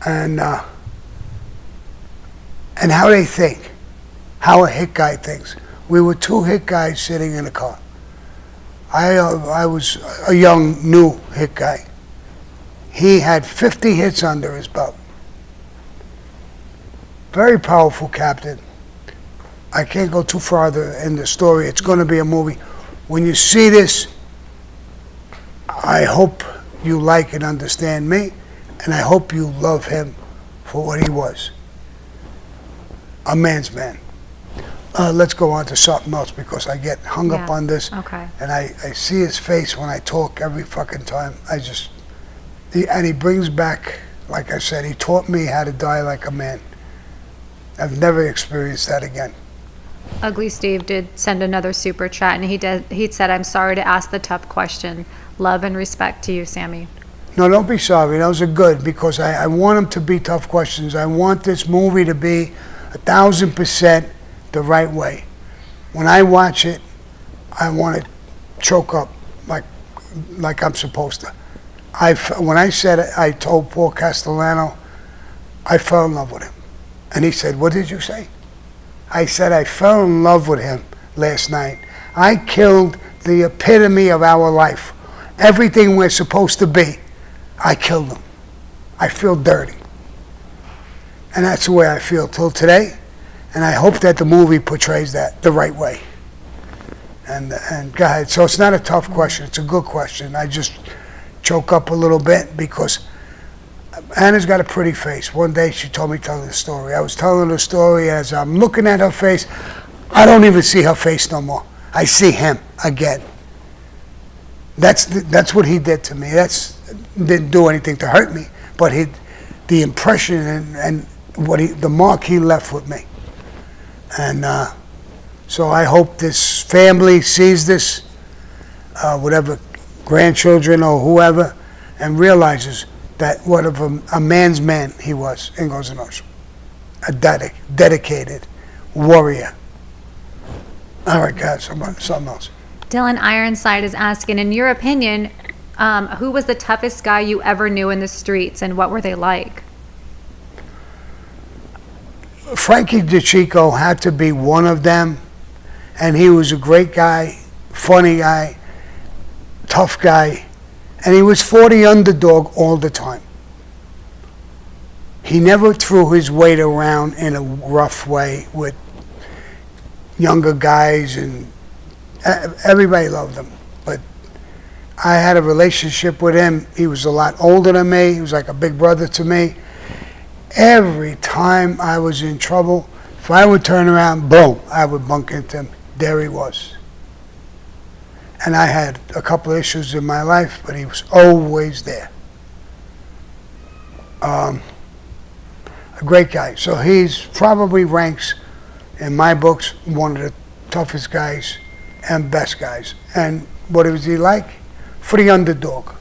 and how they think, how a hit guy thinks. We were two hit guys sitting in a car. I was a young, new hit guy. He had 50 hits under his belt. Very powerful captain. I can't go too farther in the story. It's going to be a movie. When you see this, I hope you like and understand me, and I hope you love him for what he was. A man's man. Let's go on to something else because I get hung up on this. Okay. And I see his face when I talk every fucking time. And he brings back, like I said, he taught me how to die like a man. I've never experienced that again. Ugly Steve did send another super chat, and he said, "I'm sorry to ask the tough question. Love and respect to you, Sammy." No, don't be sorry. Those are good because I want them to be tough questions. I want this movie to be 1,000% the right way. When I watch it, I want to choke up like I'm supposed to. When I said it, I told Paul Castellano, I fell in love with him. And he said, "What did you say?" I said, "I fell in love with him last night. I killed the epitome of our life. Everything we're supposed to be, I killed him. I feel dirty." And that's the way I feel till today. And I hope that the movie portrays that the right way. And go ahead. So it's not a tough question. It's a good question. I just choke up a little bit because Anna's got a pretty face. One day she told me to tell the story. I was telling her the story. As I'm looking at her face, I don't even see her face no more. I see him again. That's what he did to me. Didn't do anything to hurt me, but the impression and the mark he left with me. And so I hope this family sees this, whatever grandchildren or whoever, and realizes that what of a man's man he was in Goes and Ocean. A dedicated warrior. All right, guys, something else. Dylan Ironside is asking, in your opinion, who was the toughest guy you ever knew in the streets, and what were they like? Frankie DeChico had to be one of them, and he was a great guy, funny guy, tough guy, and he was for the underdog all the time. He never threw his weight around in a rough way with younger guys, and everybody loved him. But I had a relationship with him. He was a lot older than me. He was like a big brother to me. Every time I was in trouble, if I would turn around, boom, I would bump into him. There he was. And I had a couple of issues in my life, but he was always there. A great guy. So he's probably ranks, in my books, one of the toughest guys and best guys. And what was he like? For the underdog.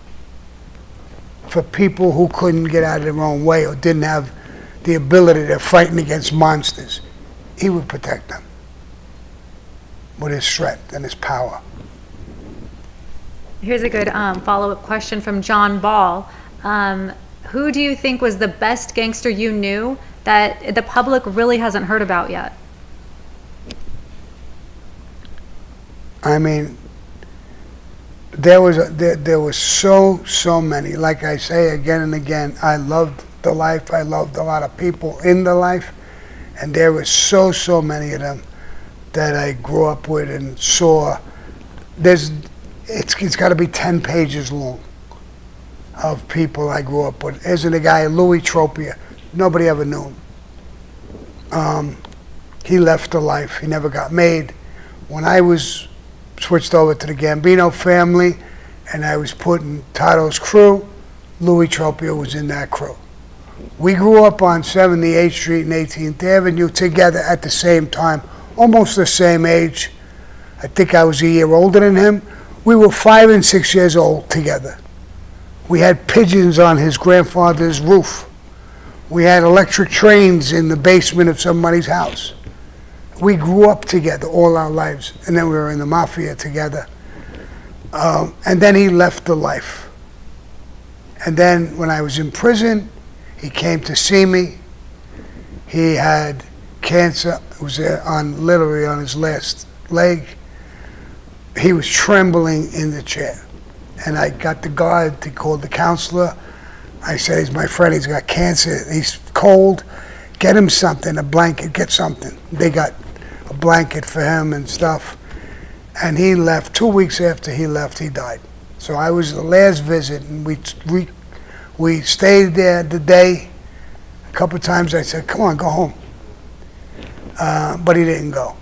For people who couldn't get out of their own way or didn't have the ability to fighting against monsters, he would protect them with his strength and his power. Here's a good follow-up question from John Ball. Who do you think was the best gangster you knew that the public really hasn't heard about yet? I mean, there was so many. Like I say again and again, I loved the life. I loved a lot of people in the life, And there were so many of them that I grew up with and saw. It's got to be 10 pages long of people I grew up with. There's a guy, Louis Tropia. Nobody ever knew him. He left the life. He never got made. When I was switched over to the Gambino family and I was put in Tato's crew, Louis Tropia was in that crew. We grew up on 78th Street and 18th Avenue together at the same time, almost the same age. I think I was a year older than him. We were 5 and 6 years old together. We had pigeons on his grandfather's roof. We had electric trains in the basement of somebody's house. We grew up together all our lives, and then we were in the Mafia together. And then he left the life. And then when I was in prison, he came to see me. He had cancer. It was literally on his last leg. He was trembling in the chair. And I got the guard to call the counselor. I said, he's my friend, he's got cancer, he's cold. Get him something, a blanket, get something. They got a blanket for him and stuff. And he left. 2 weeks after he left, he died. So I was the last visit, and we stayed there the day. A couple of times I said, come on, go home. But he didn't go.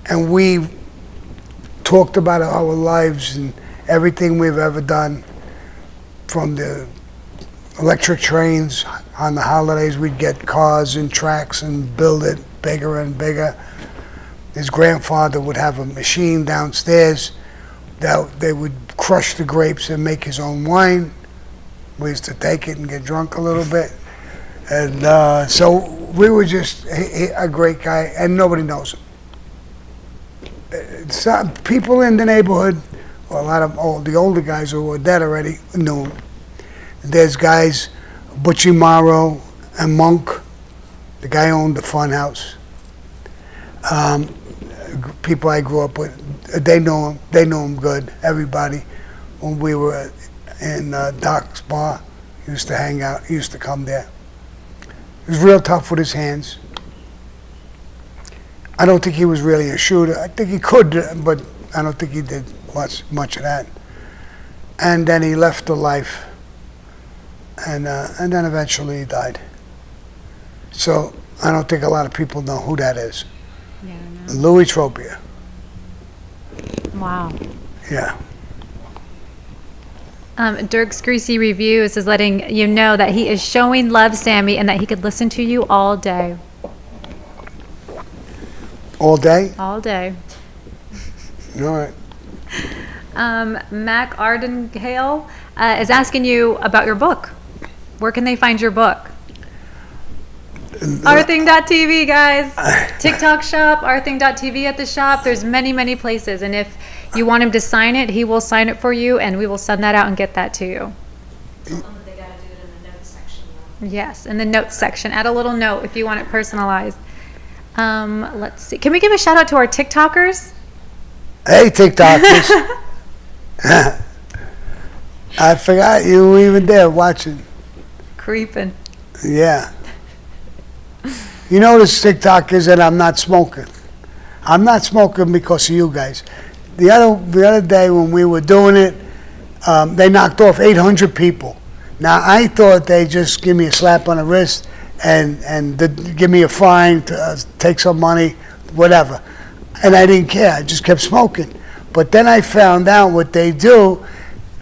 And we talked about our lives and everything we've ever done, from the electric trains. On the holidays, we'd get cars and tracks and build it bigger and bigger. His grandfather would have a machine downstairs that they would crush the grapes and make his own wine. We used to take it and get drunk a little bit. And so we were just a great guy, and nobody knows him. Some people in the neighborhood, or a lot of the older guys who were dead already, knew him. There's guys, Butchie Morrow and Monk, the guy who owned the fun house. People I grew up with, they know him. They knew him good, everybody. When we were in Doc's bar, he used to hang out, he used to come there. He was real tough with his hands. I don't think he was really a shooter. I think he could, but I don't think he did much of that. And then he left the life, and then eventually he died. So I don't think a lot of people know who that is. Yeah, Louis Tropia. wow. Yeah. Dirk's Greasy Reviews is letting you know that he is showing love, Sammy, and that he could listen to you all day. All day? All day. All right. Mac Ardengale is asking you about your book. Where can they find your book? Rthing.tv, guys. TikTok shop, Rthing.tv at the shop. There's many places. And if you want him to sign it, he will sign it for you, and we will send that out and get that to you. Tell them that they gotta do it in the notes section though. Yes, in the notes section. Add a little note if you want it personalized. Let's see. Can we give a shout out to our TikTokers? Hey, TikTokers. I forgot you were even there watching. Creeping. Yeah. You notice TikTokers that I'm not smoking. I'm not smoking because of you guys. The other day when we were doing it, they knocked off 800 people. Now, I thought they'd just give me a slap on the wrist and give me a fine to take some money, whatever. And I didn't care. I just kept smoking. But then I found out what they do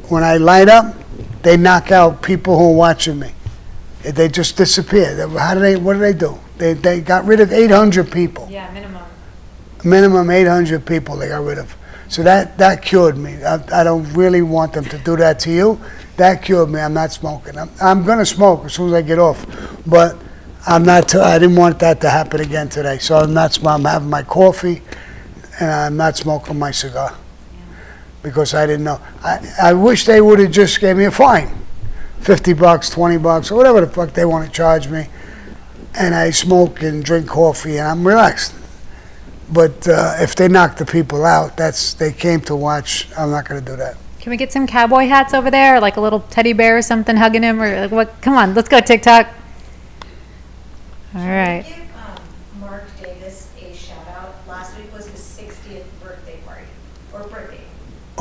when I light up. They knock out people who are watching me. They just disappear. What do they do? They got rid of 800 people. Yeah, minimum. Minimum 800 people they got rid of. So that cured me. I don't really want them to do that to you. That cured me. I'm not smoking. I'm going to smoke as soon as I get off. But I'm not. I didn't want that to happen again today. So I'm having my coffee, and I'm not smoking my cigar. Because I didn't know. I wish they would have just gave me a fine. $50, $20, or whatever the fuck they want to charge me. And I smoke and drink coffee, and I'm relaxed. But if they knock the people out, they came to watch. I'm not going to do that. Can we get some cowboy hats over there, like a little teddy bear or something hugging him, or like what? Come on, let's go TikTok. All right. Give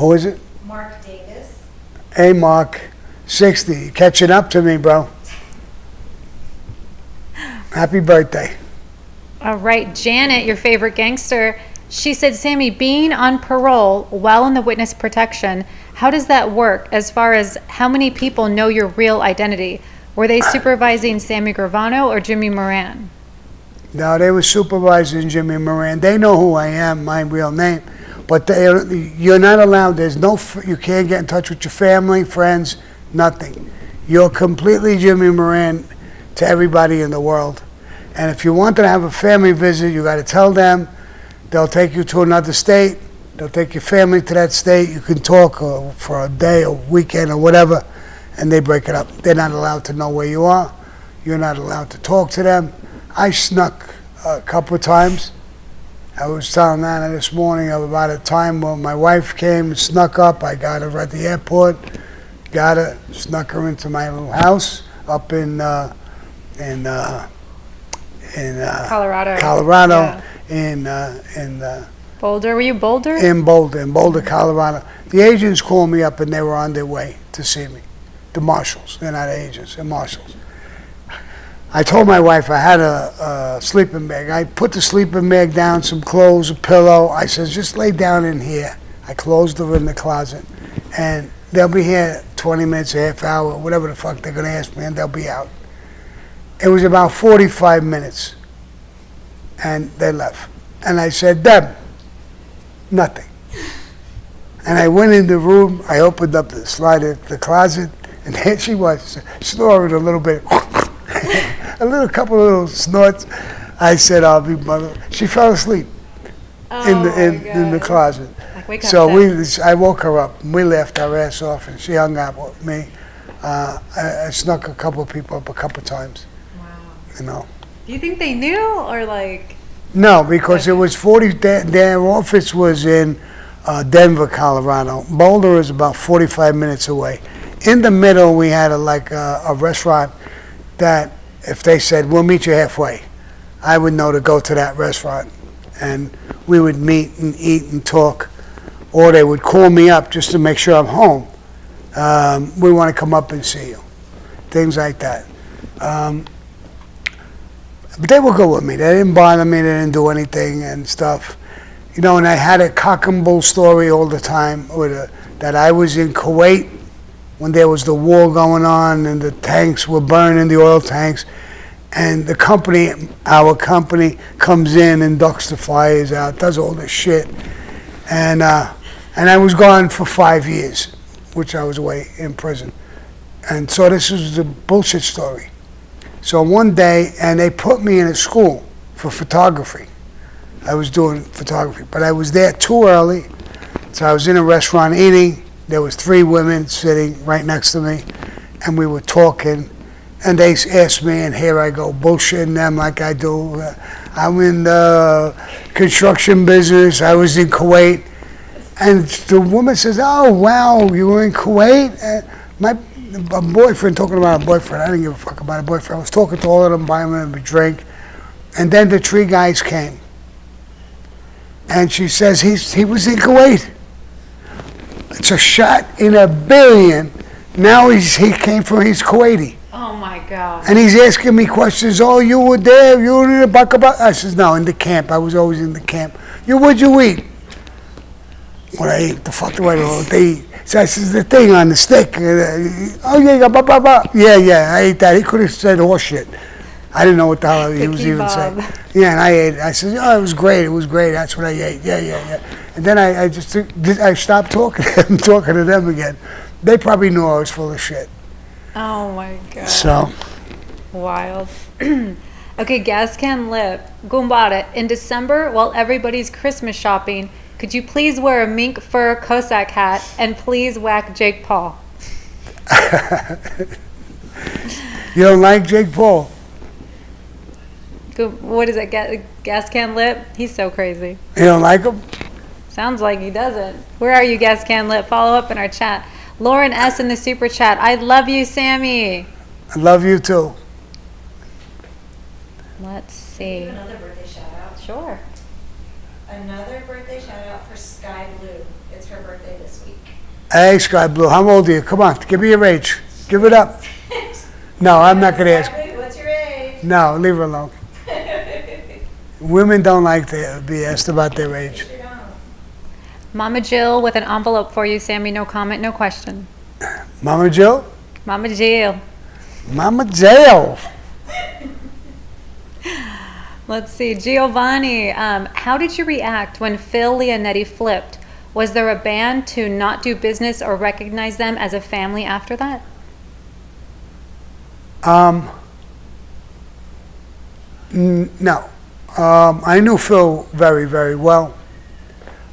Who is it? Mark Davis. Hey, Mark. 60. You're catching up to me, bro. Happy birthday. All right, Janet, your favorite gangster. She said, Sammy, being on parole while in the witness protection, how does that work as far as how many people know your real identity? Were they supervising Sammy Gravano or Jimmy Moran? No, they were supervising Jimmy Moran. They know who I am, my real name. But you're not allowed. You can't get in touch with your family, friends, nothing. You're completely Jimmy Moran to everybody in the world. And if you want to have a family visit, you got to tell them. They'll take you to another state. They'll take your family to that state. You can talk for a day or weekend or whatever, and they break it up. They're not allowed to know where you are. You're not allowed to talk to them. I snuck a couple of times. I was telling Nana this morning about a time when my wife came and snuck up. I got her at the airport, got her, snuck her into my little house up in Colorado. Colorado, Yeah. in Boulder, were you Boulder? in Boulder, Colorado. The agents called me up and they were on their way to see me. The marshals, they're not agents, they're marshals. I told my wife I had a sleeping bag. I put the sleeping bag down, some clothes, a pillow. I said, just lay down in here. I closed her in the closet. And they'll be here 20 minutes, a half hour, whatever the fuck they're going to ask me, and they'll be out. It was about 45 minutes. And they left. And I said, Deb, nothing. And I went in the room. I opened up the slide of the closet, and there she was, snoring a little bit. Couple of little snorts. I said, I'll be mother. She fell asleep in the closet. Like, wake up, So Deb. I woke her up. And we laughed our ass off, and she hung out with me. I snuck a couple of people up a couple of times. Wow. You know. Do you think they knew or like? No, because it was 40. Their office was in Denver, Colorado. Boulder is about 45 minutes away. In the middle, we had a restaurant that if they said, we'll meet you halfway, I would know to go to that restaurant. And we would meet and eat and talk. Or they would call me up just to make sure I'm home. We want to come up and see you. Things like that. But they were good with me. They didn't bother me. They didn't do anything and stuff. You know, and I had a cock and bull story all the time that I was in Kuwait when there was the war going on and the tanks were burning, the oil tanks. And the company, our company, comes in and ducks the fires out, does all this shit. And I was gone for 5 years, which I was away in prison. And so this is the bullshit story. So one day, and they put me in a school for photography. I was doing photography, but I was there too early. So I was in a restaurant eating. There was 3 women sitting right next to me, and we were talking. And they asked me, and here I go, bullshitting them like I do. I'm in the construction business. I was in Kuwait. And the woman says, oh, wow, you were in Kuwait? A boyfriend, talking about a boyfriend. I didn't give a fuck about a boyfriend. I was talking to all of them, buying them a drink. And then the 3 guys came. And she says, he was in Kuwait. It's a shot in a billion. Now he's Kuwaiti. Oh my God. And he's asking me questions. Oh, you were there? You were in the Bakaba? I says, no, in the camp. I was always in the camp. What'd you eat? What I ate? The fuck do I know? They eat. So I says, the thing on the stick. Oh, yeah, blah, blah, blah. Yeah, I ate that. He could have said horse shit. I didn't know what the hell he was even saying. Yeah, and I ate it. I said, oh, it was great. That's what I ate. Yeah. And then I stopped talking to them again. They probably knew I was full of shit. Oh my God. So. Wild. Okay, gas can lip. Gumbada, in December, while everybody's Christmas shopping, could you please wear a mink fur Cossack hat and please whack Jake Paul? You don't like Jake Paul? What is it? Gas can lip? He's so crazy. You don't like him? Sounds like he doesn't. Where are you, Gas Can Lip? Follow up in our chat. Lauren S. in the super chat. I love you, Sammy. I love you too. Let's see. Another birthday shout out. Sure. Another birthday shout out for Sky Blue. It's her birthday this week. Hey, Sky Blue, how old are you? Come on, give me your age. Give it up. No, I'm not going to ask. What's your age? No, leave her alone. Women don't like to be asked about their age. Mama Jill with an envelope for you, Sammy. No comment, no question. Mama Jill? Mama Jill. Mama Jill. Let's see. Giovanni, how did you react when Phil Leonetti flipped? Was there a ban to not do business or recognize them as a family after that? No. I knew Phil very, very well.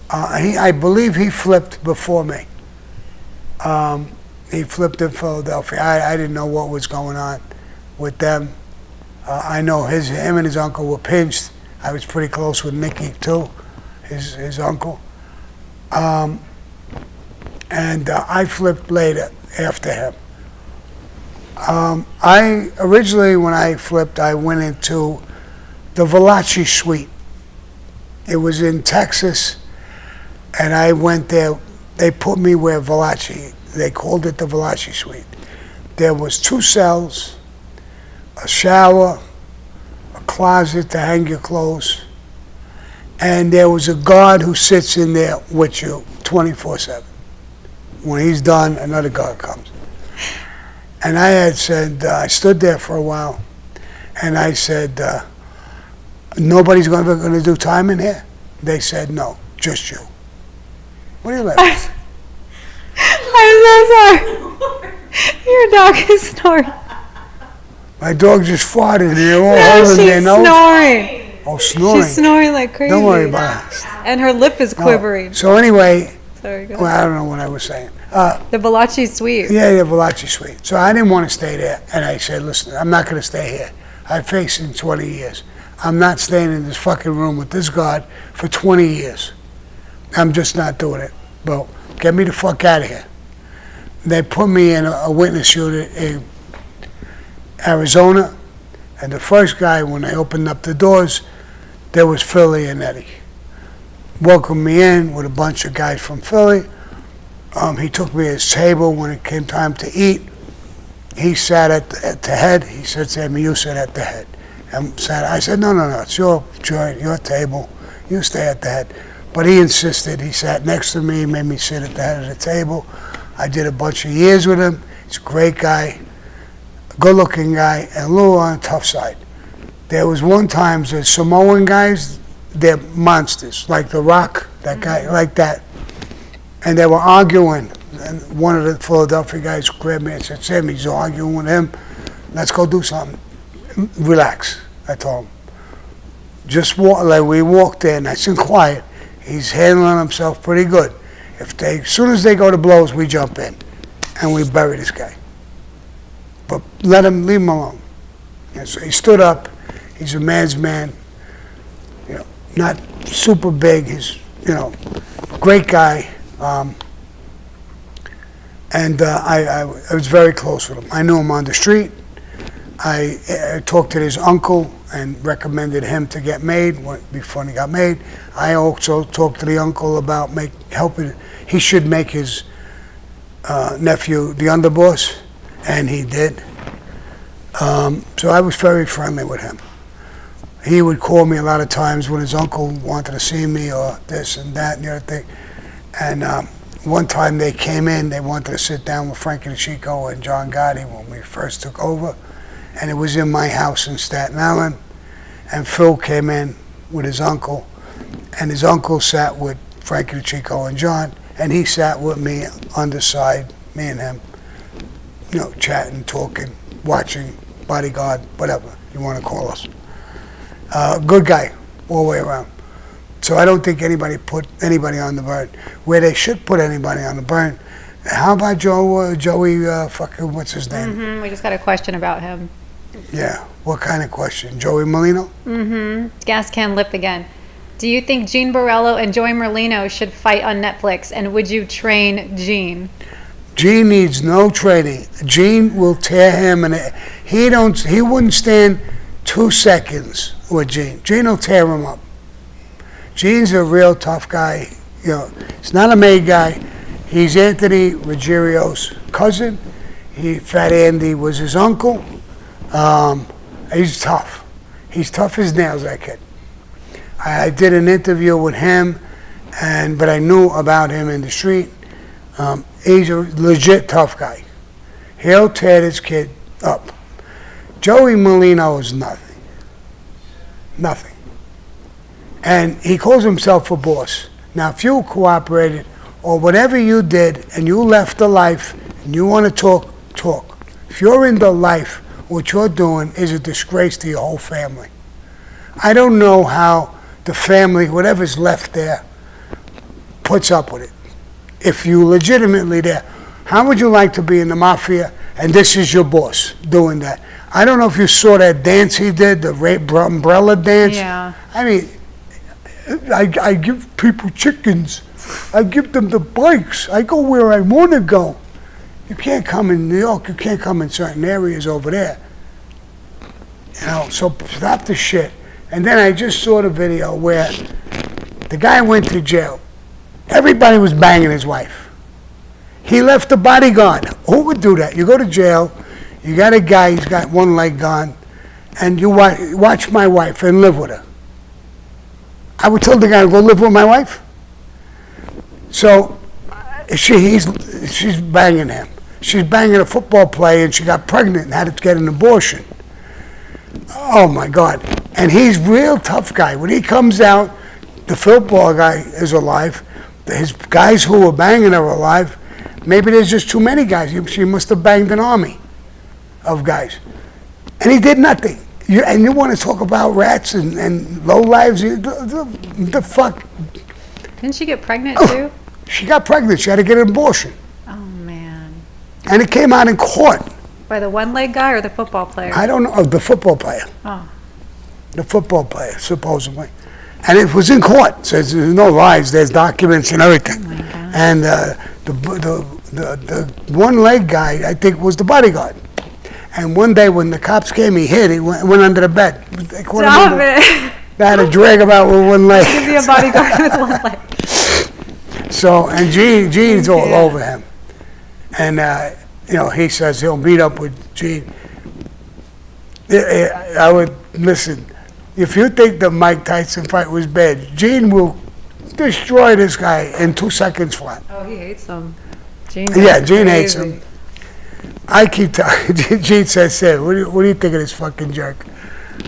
I believe he flipped before me. He flipped in Philadelphia. I didn't know what was going on with them. I know him and his uncle were pinched. I was pretty close with Nicky too, his uncle. And I flipped later after him. I originally, when I flipped, I went into the Valachi Suite. It was in Texas, and I went there. They put me where Valachi. They called it the Valachi Suite. There was 2 cells, a shower, a closet to hang your clothes, and there was a guard who sits in there with you 24/7. When he's done, another guard comes. And I had said, I stood there for a while, and I said, nobody's going to do time in here? They said, no, just you. What are you laughing at? I'm so sorry. Your dog is snoring. My dog just farted, and they're all No, holding their she's nose. snoring. Oh, snoring. She's snoring like crazy. Don't worry about it. And her lip is No. quivering. So anyway, Sorry, go well, ahead. I don't know what I was saying. The Valachi Suite. Yeah, the Valachi Suite. So I didn't want to stay there, and I said, listen, I'm not going to stay here. I've faced in 20 years. I'm not staying in this fucking room with this guard for 20 years. I'm just not doing it. Well, get me the fuck out of here. They put me in a witness unit in Arizona, and the first guy, when they opened up the doors, there was Phil Leonetti. Welcomed me in with a bunch of guys from Philly. He took me to his table when it came time to eat. He sat at the head. He said, Sammy, you sit at the head. I said, no, it's your joint, your table. You stay at the head. But he insisted. He sat next to me, made me sit at the head of the table. I did a bunch of years with him. He's a great guy, good-looking guy, and a little on the tough side. There was one time the Samoan guys, they're monsters, like The Rock, that guy, like that. And they were arguing, and one of the Philadelphia guys grabbed me and said, Sammy's arguing with him. Let's go do something. Relax, I told him. Just walk, like we walked in, nice and quiet. He's handling himself pretty good. As soon as they go to blows, we jump in, and we bury this guy. But leave him alone. And so he stood up. He's a man's man. Not super big. He's, great guy. And I was very close with him. I knew him on the street. I talked to his uncle and recommended him to get made before he got made. I also talked to the uncle about helping. He should make his nephew the underboss, and he did. So I was very friendly with him. He would call me a lot of times when his uncle wanted to see me or this and that and the other thing. And one time they came in, they wanted to sit down with Frankie DeChico and John Gotti when we first took over. And it was in my house in Staten Island. And Phil came in with his uncle. And his uncle sat with Frankie DeChico and John. And he sat with me on the side, me and him, chatting, talking, watching, bodyguard, whatever you want to call us. Good guy, all the way around. So I don't think anybody put anybody on the burn. Where they should put anybody on the burn, how about Joey, what's his name? We just got a question about him. Yeah, what kind of question? Joey Molino? Gas can lip again. Do you think Gene Borello and Joey Merlino should fight on Netflix, and would you train Gene? Gene needs no training. Gene will tear him, and he wouldn't stand 2 seconds with Gene. Gene will tear him up. Gene's a real tough guy. You know, he's not a made guy. He's Anthony Ruggiero's cousin. Fat Andy was his uncle. He's tough. He's tough as nails, that kid. I did an interview with him, but I knew about him in the street. He's a legit tough guy. He'll tear this kid up. Joey Molino is nothing. Nothing. And he calls himself a boss. Now, if you cooperated or whatever you did and you left the life and you want to talk, talk. If you're in the life, what you're doing is a disgrace to your whole family. I don't know how the family, whatever's left there, puts up with it. If you legitimately there, how would you like to be in the Mafia and this is your boss doing that? I don't know if you saw that dance he did, the umbrella dance. Yeah. I mean, I give people chickens. I give them the bikes. I go where I want to go. You can't come in New York. You can't come in certain areas over there. You know, so stop the shit. And then I just saw the video where the guy went to jail. Everybody was banging his wife. He left the bodyguard. Who would do that? You go to jail, you got a guy, he's got one leg gone, and you watch my wife and live with her. I would tell the guy to go live with my wife. So she's banging him. She's banging a football player, and she got pregnant and had to get an abortion. Oh my God. And he's a real tough guy. When he comes out, the football guy is alive. His guys who were banging are alive. Maybe there's just too many guys. She must have banged an army of guys. And he did nothing. And you want to talk about rats and low lives? The fuck? Didn't she get pregnant too? She got pregnant. She had to get an abortion. Oh man. And it came out in court. By the one-leg guy or the football player? I don't know. Oh, the football player. Oh. The football player, supposedly. And it was in court. So there's no lies. There's documents and everything. Oh my God. And the one-leg guy, I think, was the bodyguard. And one day when the cops came, he hid. He went under the bed. Stop it. They had to drag him out with one leg. Give me a bodyguard with one leg. So, and Gene's all over him. And, you know, he says he'll meet up with Gene. I would, listen, if you think the Mike Tyson fight was bad, Gene will destroy this guy in 2 seconds flat. Oh, he hates him. Gene hates him. I keep telling Gene says, "Sam, what do you think of this fucking jerk?"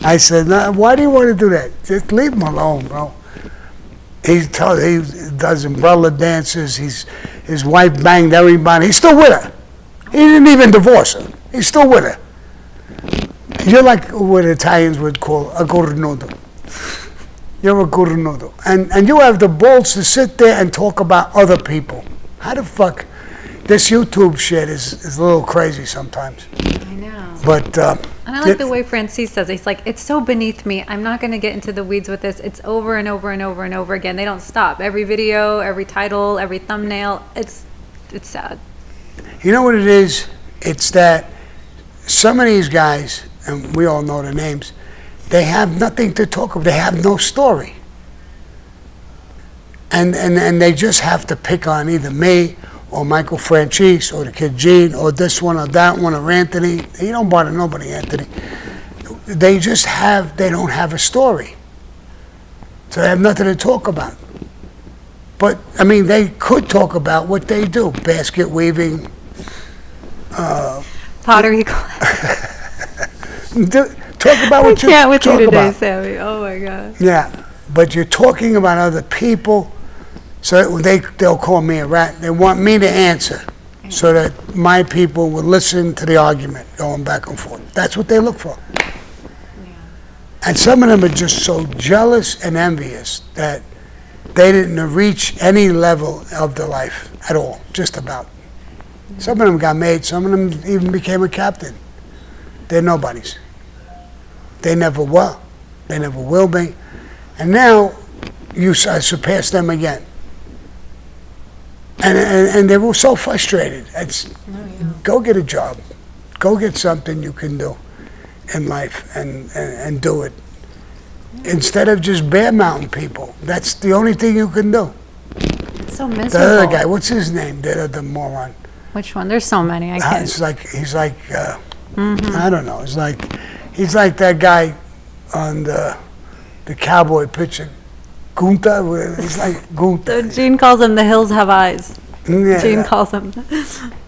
I said, "No, why do you want to do that? Just leave him alone, bro." He does umbrella dances. His wife banged everybody. He's still with her. He didn't even divorce her. He's still with her. You're like what Italians would call a cornudo. You're a cornudo. And you have the balls to sit there and talk about other people. How the fuck? This YouTube shit is a little crazy sometimes. I know. But and I like the way Francis says it. It's like, it's so beneath me. I'm not going to get into the weeds with this. It's over and over and over and over again. They don't stop. Every video, every title, every thumbnail. It's sad. You know what it is? It's that some of these guys, and we all know their names, they have nothing to talk about. They have no story. And they just have to pick on either me or Michael Franchise, or the kid Gene, or this one, or that one, or Anthony. You don't bother nobody, Anthony. They don't have a story. So they have nothing to talk about. But, I mean, they could talk about what they do. Basket weaving. Pottery class. Talk about what you can't with you talk today, about. Sammy. Oh, my God. Yeah, but you're talking about other people. So they'll call me a rat. They want me to answer so that my people will listen to the argument going back and forth. That's what they look for. Yeah. And some of them are just so jealous and envious that they didn't reach any level of their life at all, just about. Some of them got made. Some of them even became a captain. They're nobodies. They never were. They never will be. And now I surpassed them again. And they were so frustrated. Go get a job. Go get something you can do in life and do it. Instead of just bear mounting people. That's the only thing you can do. so The miserable. other guy, what's his name? The moron. Which one? There's so many. I can't. He's like I don't know. He's like that guy on the cowboy picture, Gunta. He's like Gunta. Gene calls him the hills have eyes. Yeah, Gene calls him.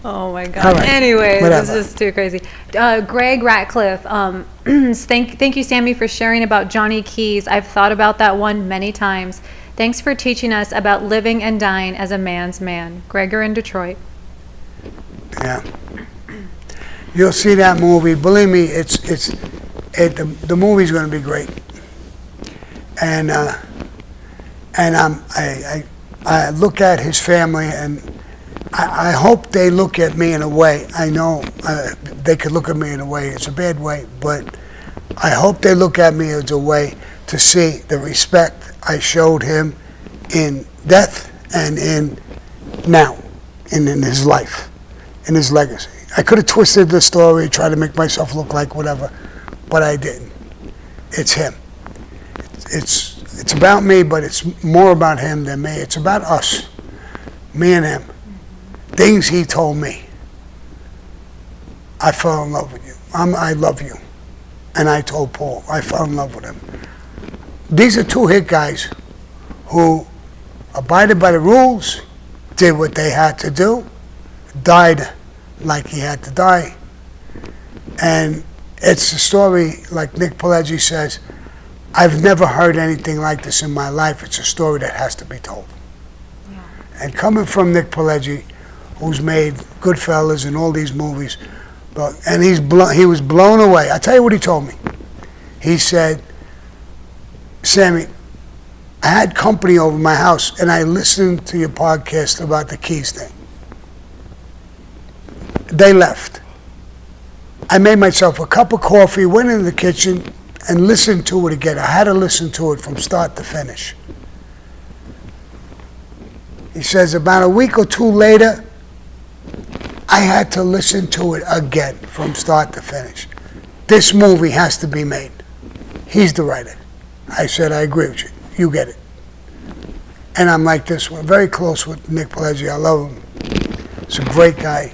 Oh my God. All right. Anyways, Whatever. it's just too crazy. Greg Ratcliffe, thank you, Sammy, for sharing about Johnny Keys. I've thought about that one many times. Thanks for teaching us about living and dying as a man's man. Gregor in Detroit. Yeah. You'll see that movie. Believe me, the movie's going to be great. And I look at his family, and I hope they look at me in a way. I know they could look at me in a way. It's a bad way, but I hope they look at me as a way to see the respect I showed him in death and in now, and in his life, in his legacy. I could have twisted the story, tried to make myself look like whatever, but I didn't. It's him. It's about me, but it's more about him than me. It's about us, me and him. Things he told me. I fell in love with you. I love you. And I told Paul, I fell in love with him. These are two hit guys who abided by the rules, did what they had to do, died like he had to die. And it's a story, like Nick Pileggi says, I've never heard anything like this in my life. It's a story that has to be told. Yeah. And coming from Nick Pileggi, who's made Goodfellas and all these movies, and he was blown away. I'll tell you what he told me. He said, Sammy, I had company over my house, and I listened to your podcast about the Keys thing. They left. I made myself a cup of coffee, went in the kitchen, and listened to it again. I had to listen to it from start to finish. He says about a week or two later, I had to listen to it again from start to finish. This movie has to be made. He's the writer. I said, I agree with you. You get it. And I'm like this one, very close with Nick Pileggi. I love him. He's a great guy.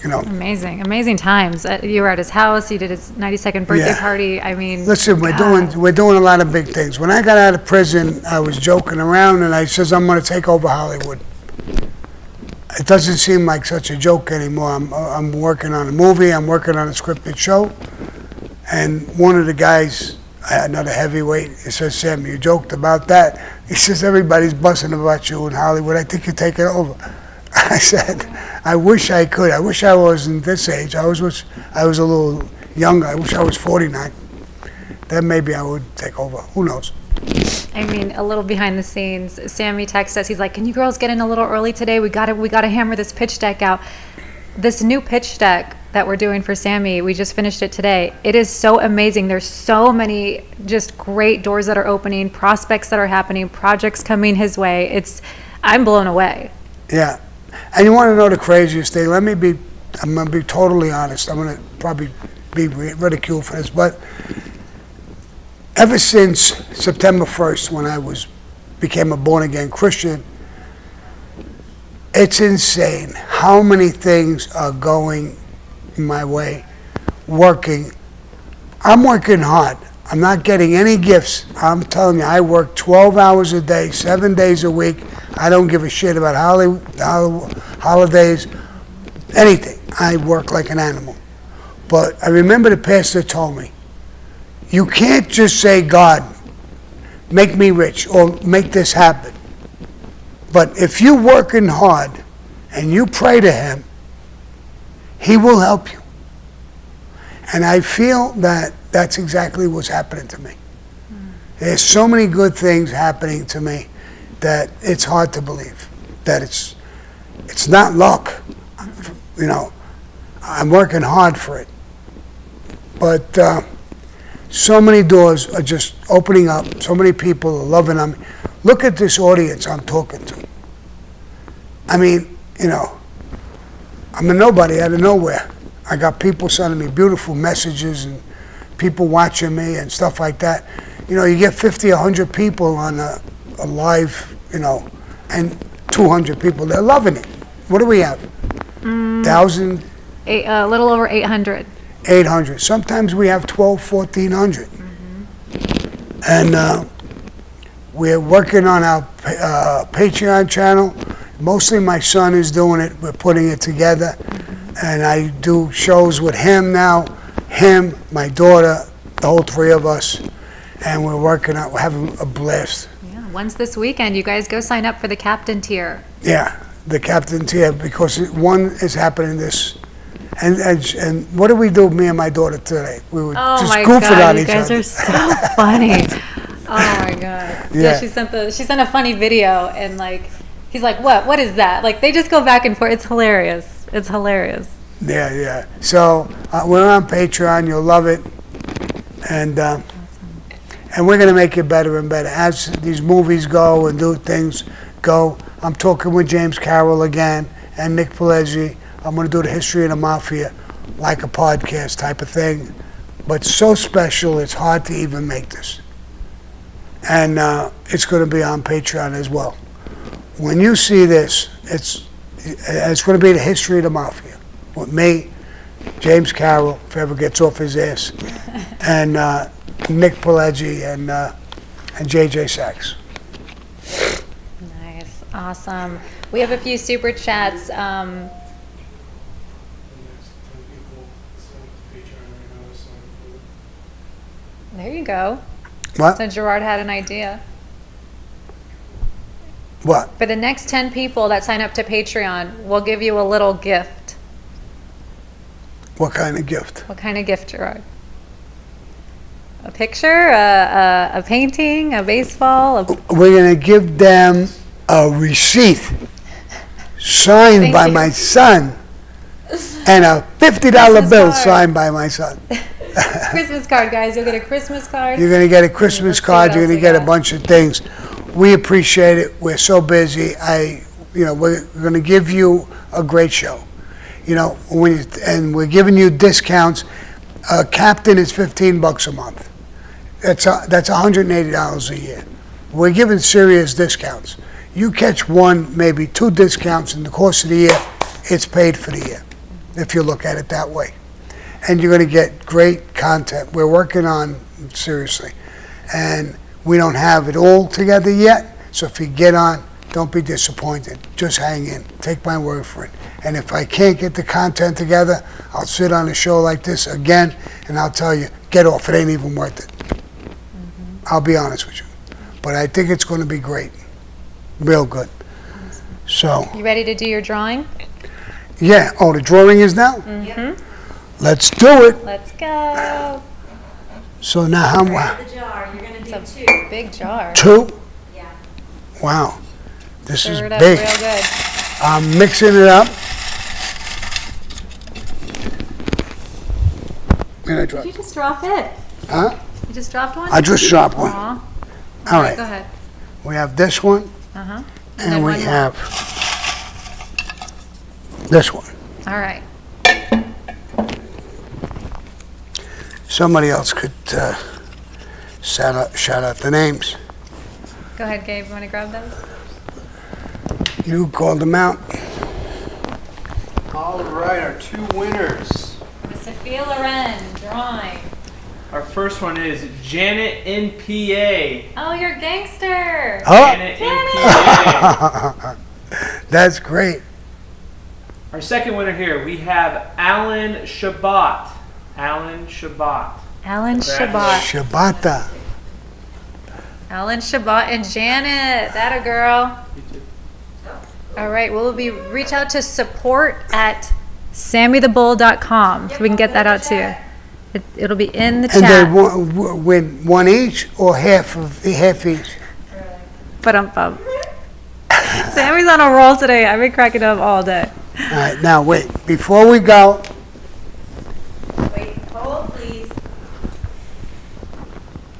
Amazing times. You were at his house. You did his 92nd birthday party. I mean, listen, we're doing a lot of big things. When I got out of prison, I was joking around, and I says I'm going to take over Hollywood. It doesn't seem like such a joke anymore. I'm working on a movie. I'm working on a scripted show, and one of the guys, another heavyweight, he says, Sam, you joked about that. He says everybody's buzzing about you in Hollywood. I think you're taking over. I said, I wish I could. I wish I wasn't this age. I was a little younger. I wish I was 49. Then maybe I would take over. Who knows? I mean, a little behind the scenes. Sammy texts us. He's like, "Can you girls get in a little early today? We got to hammer this pitch deck out." This new pitch deck that we're doing for Sammy, we just finished it today. It is so amazing. There's so many just great doors that are opening, prospects that are happening, projects coming his way. I'm blown away. Yeah. And you want to know the craziest thing? I'm going to be totally honest. I'm going to probably be ridiculed for this, but ever since September 1st, when I became a born-again Christian, it's insane how many things are going my way, working. I'm working hard. I'm not getting any gifts. I'm telling you, I work 12 hours a day, 7 days a week. I don't give a shit about holidays, anything. I work like an animal. But I remember the pastor told me, you can't just say, God, make me rich or make this happen. But if you're working hard and you pray to him, he will help you. And I feel that that's exactly what's happening to me. There's so many good things happening to me that it's hard to believe that it's not luck. I'm working hard for it. But so many doors are just opening up. So many people are loving them. Look at this audience I'm talking to. I mean, I'm a nobody out of nowhere. I got people sending me beautiful messages and people watching me and stuff like that. you get 50, 100 people on a live, and 200 people, they're loving it. What do we have? 1,000? A little over 800. 800. Sometimes we have 12, 1,400. And we're working on our Patreon channel. Mostly my son is doing it. We're putting it together. And I do shows with him now, him, my daughter, the whole three of us. And we're working on, we're having a blast. Yeah, once this weekend, you guys go sign up for the captain tier. Yeah, the captain tier, because one is happening this. And what did we do, me and my daughter, today? We were Oh just my goofing God, on you each guys other. are so funny. Oh my God. Yeah. She sent a funny video and like, he's like, what is that? Like they just go back and forth. It's hilarious. It's hilarious. Yeah. So we're on Patreon. You'll love it. And we're going to make it better and better. As these movies go and do things go, I'm talking with James Carroll again and Nick Pileggi. I'm going to do the history of the Mafia like a podcast type of thing. But so special, it's hard to even make this. And it's going to be on Patreon as well. When you see this, it's going to be the history of the Mafia. With me, James Carroll, if he ever gets off his ass, and Nick Pileggi and JJ Sachs. Nice. Awesome. We have a few super chats. There you go. What? So Gerard had an idea. What? For the next 10 people that sign up to Patreon, we'll give you a little gift. What kind of gift? What kind of gift, Gerard? A picture, a painting, a baseball? We're going to give them a receipt signed Thank by you. my son and a $50 Christmas bill card. signed by my son. Christmas card, guys. You'll get a Christmas card. You're going to get a Christmas Let's see card. what You're else going to we get a got. bunch of things. We appreciate it. We're so busy. We're going to give you a great show. And we're giving you discounts. A captain is $15 a month. That's $180 a year. We're giving serious discounts. You catch one, maybe two discounts in the course of the year, it's paid for the year, if you look at it that way. And you're going to get great content. We're working on, seriously. And we don't have it all together yet, so if you get on, don't be disappointed. Just hang in. Take my word for it. And if I can't get the content together, I'll sit on a show like this again, and I'll tell you, get off. It ain't even worth it. I'll be honest with you. But I think it's going to be great. Real good. So, You ready to do your drawing? yeah. Oh, the drawing is now? Let's do it. Let's go. So now how Grab the jar, you're gonna do It's two. a big jar. two? Yeah. Wow. This is Stir it up big. real good. I'm mixing it up. And I Did dropped. you just drop it? Huh? You just dropped one? I just dropped one. Aw. All right. Go ahead. We have this one, Uh-huh. and then we one more. have this one. All right. Somebody else could shout out the names. Go ahead, Gabe. You want to grab those? You called them out. All right, our two winners. Miss Sophia Loren, drawing. Our first one is Janet in PA. Oh, you're a gangster. Oh, Janet in PA. that's great. Our second winner here, we have Alan Shabbat. Alan Shabbat. Alan Shabbat. Congratulations. Shabata. Alan Shabbat and Janet. That a girl. You too. All right. We'll reach out to support@sammythebull.com so we can get that out to you. It'll be in the And they chat. win one each or half each? But Sammy's on a roll today. I've been cracking up all day. All right, now wait. Before we go, Wait, hold please.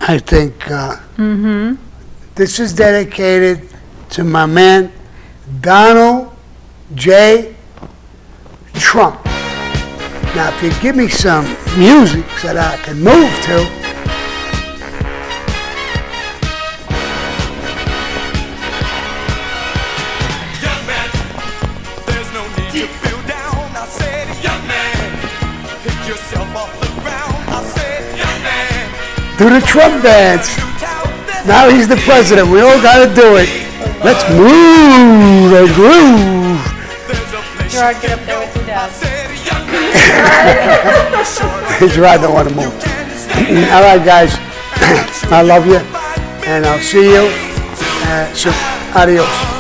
I think this is dedicated to my man, Donald J. Trump. Now, if you give me some music that I can move to, you feel down? I said, young man, pick yourself off the ground. I said, young man, Do the Trump dance. Now he's the president. We all got to do it. Let's move and groove. there's a place Gerard, get up there with your dad. Gerard don't want to move. All right, guys. I love you, and I'll see you soon. Adios.